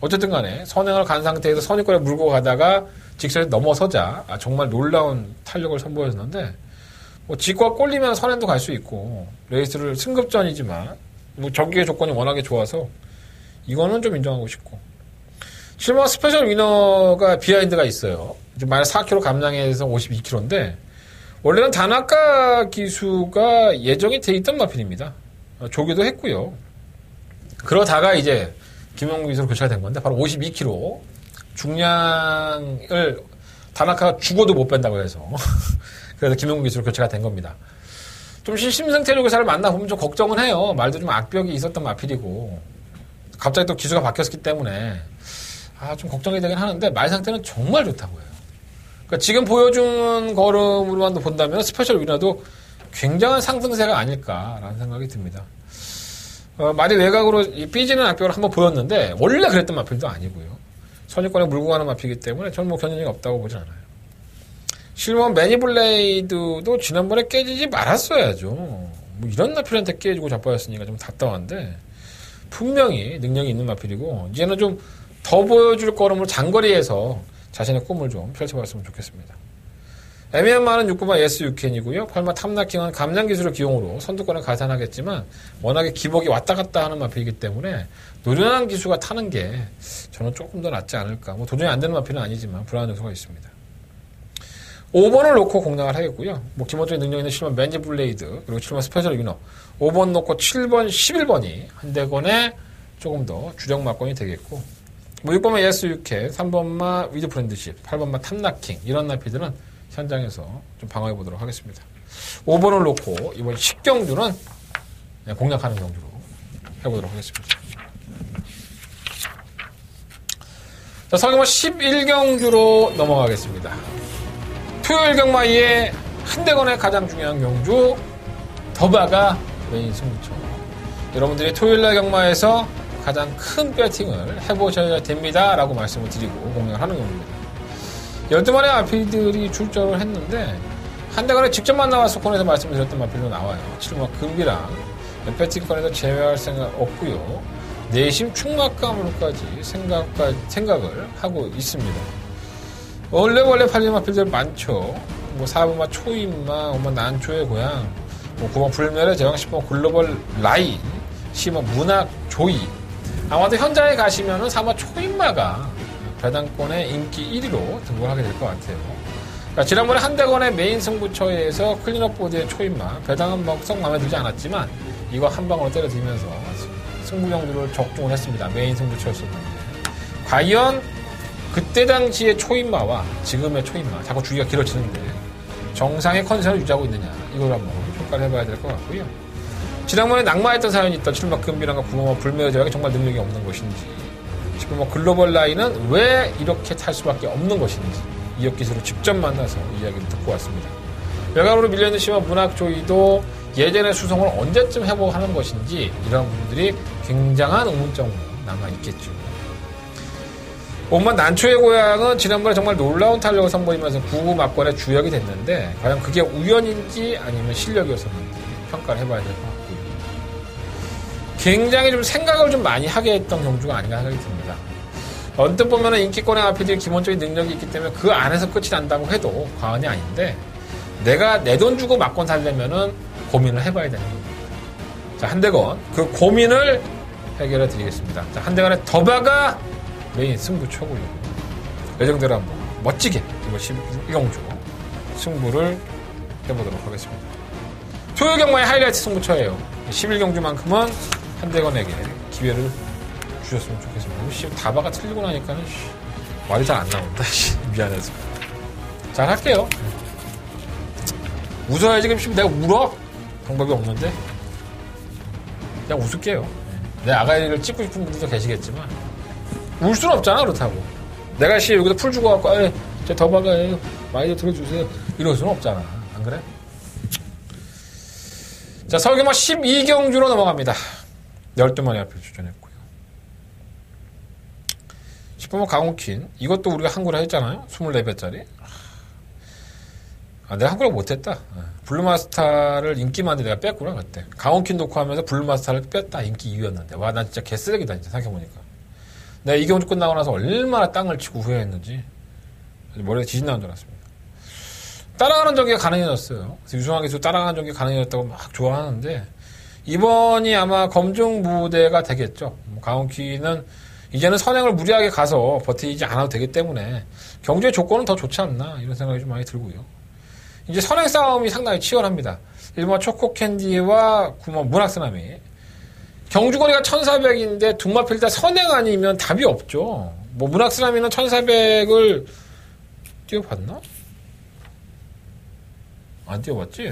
어쨌든 간에 선행을 간 상태에서 선입권에 물고 가다가 직선에 넘어서자 정말 놀라운 탄력을 선보였는데 뭐 직과 꼴리면 선행도 갈 수 있고 레이스를 승급전이지만 뭐 저기의 조건이 워낙에 좋아서 이거는 좀 인정하고 싶고 7번 스페셜 위너가 비하인드가 있어요. 만약 4km 감량해서 52km인데 원래는 다나카 기수가 예정이 돼 있던 마필입니다. 조기도 했고요. 그러다가 이제 김영국 기수로 교체가 된 건데 바로 52km 중량을 다나카가 죽어도 못 뺀다고 해서 그래서 김영국 기수로 교체가 된 겁니다. 좀 심승태료 교사를 만나보면 좀 걱정은 해요. 말도 좀 악벽이 있었던 마필이고 갑자기 또 기수가 바뀌었기 때문에 좀 걱정이 되긴 하는데 말 상태는 정말 좋다고 해요. 그러니까 지금 보여준 걸음으로만 본다면 스페셜 위너도 굉장한 상승세가 아닐까라는 생각이 듭니다. 말이 외곽으로 삐지는 악벽을 한번 보였는데 원래 그랬던 마필도 아니고요. 선입권에 물고 가는 마필이기 때문에 저는 뭐 견인이 없다고 보진 않아요. 실몬 매니블레이드도 지난번에 깨지지 말았어야죠. 뭐 이런 마필한테 깨지고 자빠졌으니까 좀 답답한데 분명히 능력이 있는 마필이고 이제는 좀 더 보여줄 걸음으로 장거리에서 자신의 꿈을 좀 펼쳐봤으면 좋겠습니다. 에미안마는 6구마 S6캔이고요. 8마 탐나킹은 감량기술의 기용으로 선두권을 가산하겠지만 워낙에 기복이 왔다 갔다 하는 마필이기 때문에 노련한 기수가 타는 게 저는 조금 더 낫지 않을까. 뭐 도전이 안 되는 마필은 아니지만 불안한 요소가 있습니다. 5번을 놓고 공략을 하겠고요. 뭐 기본적인 능력 있는 7번 맨지 블레이드 그리고 7번 스페셜 위너 5번 놓고 7번 11번이 한대건에 조금 더 주력 막건이 되겠고 뭐 6번마 예스 유켓 3번마 위드 프렌드십 8번마 탐나킹 이런 나피들은 현장에서 좀 방어해 보도록 하겠습니다. 5번을 놓고 이번 10경주는 공략하는 경주로 해보도록 하겠습니다. 자, 성경마 11경주로 넘어가겠습니다. 토요일 경마의 한대건의 가장 중요한 경주 더바가 메인 승부처. 여러분들이 토요일날 경마에서 가장 큰 배팅을 해보셔야 됩니다 라고 말씀을 드리고 공략을 하는 경우입니다. 12마리의 마필들이 출전을 했는데 한대건에 직접 만나와서 코너에서 말씀드렸던 마필로 나와요. 7마 금비랑 배팅권에서 제외할 생각 없고요. 내심 충막감으로까지 생각을 하고 있습니다. 원래 팔리는 마필들 많죠. 뭐 4번마 초임마, 5번 난초의 고향, 뭐 9번 불멸의 제왕, 10번 글로벌 라인, 10번 문학 조이. 아마도 현장에 가시면은 3번 초임마가 배당권의 인기 1위로 등극을 하게 될 것 같아요. 그러니까 지난번에 한대건의 메인 승부처에서 클린업 보드의 초임마, 배당은 썩 마음에 들지 않았지만 이거 한 방으로 때려들면서 승부경주를 적중을 했습니다. 메인 승부처였었는데. 과연 그때 당시의 초임마와 지금의 초임마, 자꾸 주기가 길어지는데 정상의 컨디션을 유지하고 있느냐 이걸 한번 평가를 해봐야 될 것 같고요. 지난번에 낙마했던 사연이 있던 7번 금비랑과 9번 불멸의 제왕이 정말 능력이 없는 것인지 10번 글로벌 라인은 왜 이렇게 탈 수밖에 없는 것인지 이역 기술을 직접 만나서 이야기를 듣고 왔습니다. 외곽으로 밀려있는 10번 문학 조이도 예전의 수성을 언제쯤 해보고 하는 것인지 이런 부분들이 굉장한 의문점으로 남아있겠죠. 5번 난초의 고향은 지난번에 정말 놀라운 탄력을 선보이면서 9구 막권의 주역이 됐는데 과연 그게 우연인지 아니면 실력이었었는지 평가를 해봐야 될 것 같고요. 굉장히 좀 생각을 좀 많이 하게 했던 경주가 아닌가 생각이 듭니다. 언뜻 보면은 인기권의 마필들이 기본적인 능력이 있기 때문에 그 안에서 끝이 난다고 해도 과언이 아닌데 내가 내 돈 주고 막권 살려면은 고민을 해봐야 되는 겁니다. 자, 한대건 그 고민을 해결해 드리겠습니다. 자, 한대건의 더바가 메인 승부처고요. 예정대로 한번 멋지게 이번 11경주 승부를 해보도록 하겠습니다. 토요일 경마의 하이라이트 승부처예요. 11경주만큼은 한대건에게 기회를 주셨으면 좋겠습니다. 다바가 틀리고 나니까는 말이 잘 안 나온다. 미안해서. 잘 할게요. 웃어야지. 그럼 내가 울어? 방법이 없는데 그냥 웃을게요. 내 아가리를 찍고 싶은 분들도 계시겠지만 울 수는 없잖아. 그렇다고 내가 여기다 풀 주고 갖고 제 더바가 많이 들어주세요 이럴 수는 없잖아. 안 그래? 자, 서울경마 12경주로 넘어갑니다. 12마리 앞에 출전했고요. 10번은 강호킨. 이것도 우리가 한구라 했잖아요. 24배짜리. 내가 한구라 못했다. 블루마스타를 인기만데 내가 뺐구나 그때. 강호킨 놓고 하면서 블루마스타를 뺐다. 인기 2위였는데. 와, 난 진짜 개쓰레기다 진짜 생각해보니까. 내가 이 경주 끝나고 나서 얼마나 땅을 치고 후회했는지 머리에 지진 나는 줄 알았습니다. 따라가는 전기가 가능해졌어요. 그래서 유승환 기수 따라가는 전기가 가능해졌다고 막 좋아하는데 이번이 아마 검증 무대가 되겠죠. 강호킨은 이제는 선행을 무리하게 가서 버티지 않아도 되기 때문에 경주의 조건은 더 좋지 않나 이런 생각이 좀 많이 들고요. 이제 선행 싸움이 상당히 치열합니다. 1번 초코캔디와 9번 문학스나미. 경주거리가 1400인데 둥마필 때 선행 아니면 답이 없죠. 뭐 문학스나미는 1400을 뛰어봤나? 안 뛰어봤지?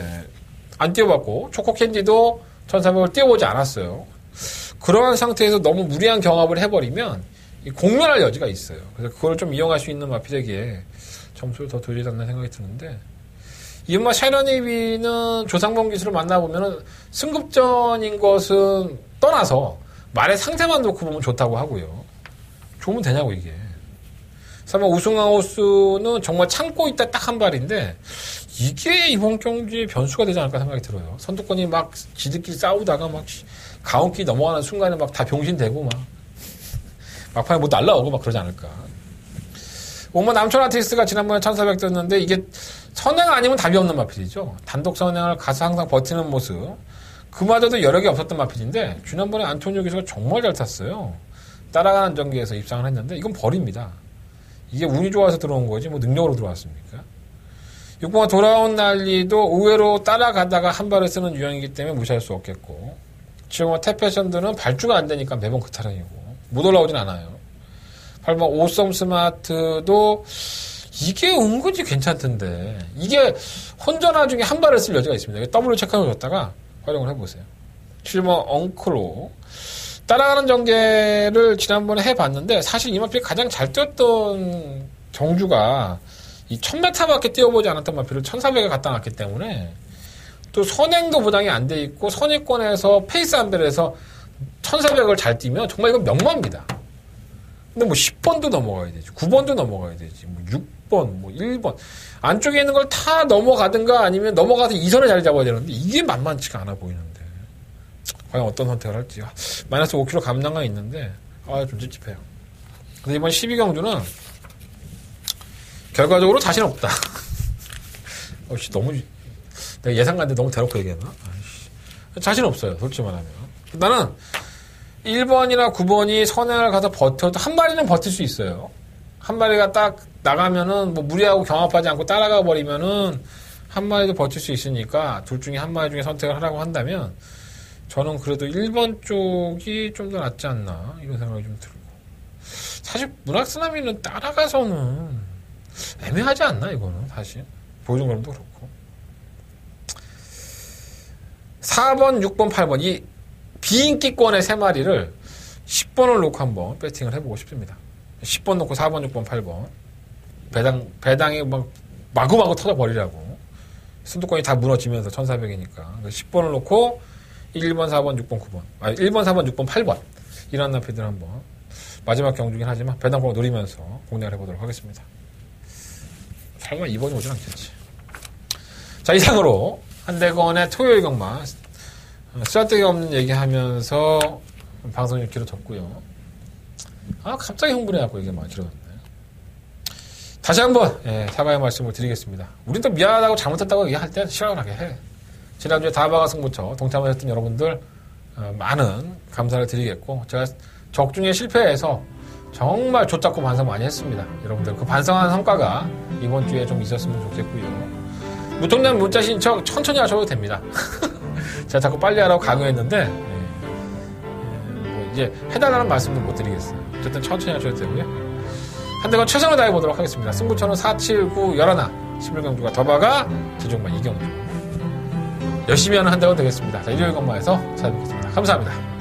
안 뛰어봤고 초코캔디도 1400을 뛰어보지 않았어요. 그러한 상태에서 너무 무리한 경합을 해버리면 공멸할 여지가 있어요. 그래서 그걸 좀 이용할 수 있는 마필에게 점수를 더 돌리지 않나 생각이 드는데 이음마 샤이러니비는 조상범 기수를 만나보면 승급전인 것은 떠나서 말의 상태만 놓고 보면 좋다고 하고요. 좋으면 되냐고 이게. 3번 우승하우스는 정말 참고 있다 딱 한 발인데 이게 이번 경기에 변수가 되지 않을까 생각이 들어요. 선두권이 막 지들끼리 싸우다가 막 가운끼리 넘어가는 순간에 막 다 병신되고 막 막판에 뭐 날라오고 막 그러지 않을까. 5번 남촌 아티스트가 지난번에 1400 떴는데 이게 선행 아니면 답이 없는 마필이죠. 단독 선행을 가서 항상 버티는 모습. 그마저도 여력이 없었던 마필인데 지난번에 안토니오 기수가 정말 잘 탔어요. 따라가는 전기에서 입상을 했는데 이건 벌입니다. 이게 운이 좋아서 들어온 거지 뭐 능력으로 들어왔습니까? 6번가 돌아온 난리도 의외로 따라가다가 한 발을 쓰는 유형이기 때문에 무시할 수 없겠고 7번가 태패션들은 발주가 안 되니까 매번 그 타령이고 못 올라오진 않아요. 8번 오썸 스마트도 이게 은근히 괜찮던데 이게 혼전화 중에 한 발을 쓸 여지가 있습니다. W 체크하고 줬다가 활용을 해보세요. 7번 엉클로 따라가는 전개를 지난번에 해봤는데 사실 이 마필이 가장 잘 뛰었던 경주가 이 1000m밖에 뛰어보지 않았던 마필을 1400에 갖다 놨기 때문에 또 선행도 보장이 안 돼 있고 선행권에서 페이스 안벨에서 1400을 잘 뛰면 정말 이건 명마입니다. 근데 뭐 10번도 넘어가야 되지 9번도 넘어가야 되지 뭐 6번 뭐 1번 안쪽에 있는 걸 다 넘어가든가 아니면 넘어가서 2선을 자리 잡아야 되는데 이게 만만치가 않아 보이는데 과연 어떤 선택을 할지 마이너스 5kg 감량가 있는데 좀 찝찝해요. 근데 이번 12경주는 결과적으로 자신 없다. 너무 내가 예상가인데 너무 대놓고 얘기했나? 자신 없어요. 솔직히 말하면 나는 1번이나 9번이 선행을 가서 버텨도 한 마리는 버틸 수 있어요. 한 마리가 딱 나가면은 뭐 무리하고 경합하지 않고 따라가 버리면은 한 마리도 버틸 수 있으니까 둘 중에 한 마리 중에 선택을 하라고 한다면 저는 그래도 1번 쪽이 좀 더 낫지 않나 이런 생각이 좀 들고 사실 문학스나미는 따라가서는 애매하지 않나 이거는 사실 보여준 거랑도 그렇고 4번, 6번, 8번 이 비인기권의 3마리를 10번을 놓고 한번 배팅을 해보고 싶습니다. 10번 놓고 4번, 6번, 8번 배당이 막 마구마구 터져버리라고 선두권이 다 무너지면서 1400이니까 10번을 놓고 1번, 4번, 6번, 9번 1번, 4번, 6번, 8번 이런 나피들 한번 마지막 경주긴 하지만 배당권을 노리면서 공략을 해보도록 하겠습니다. 설마 2번이 오진 않겠지. 자, 이상으로 한대건의 토요일 경마 쓰잘데기 없는 얘기하면서 방송이 길어졌고요. 갑자기 흥분해갖고 이게 많이 길어졌네. 다시 한번 사과의 말씀을 드리겠습니다. 우린 또 미안하다고 잘못했다고 얘기할 때 시원하게 해. 지난주에 다바가 승부처 동참하셨던 여러분들 많은 감사를 드리겠고, 제가 적중에 실패해서 정말 좆잡고 반성 많이 했습니다. 여러분들 그 반성한 성과가 이번 주에 좀 있었으면 좋겠고요. 무통장 문자 신청 천천히 하셔도 됩니다. 제가 자꾸 빨리 하라고 강요했는데 뭐 이제 해달라는 말씀도 못 드리겠어요. 어쨌든 천천히 하셔도 되고요. 한대건 최선을 다해보도록 하겠습니다. 승부처는 479 열하나 11경주가 더바가 제종만 이경주. 열심히 하는 한대건 되겠습니다. 자, 일요일 건마에서 찾아뵙겠습니다. 감사합니다.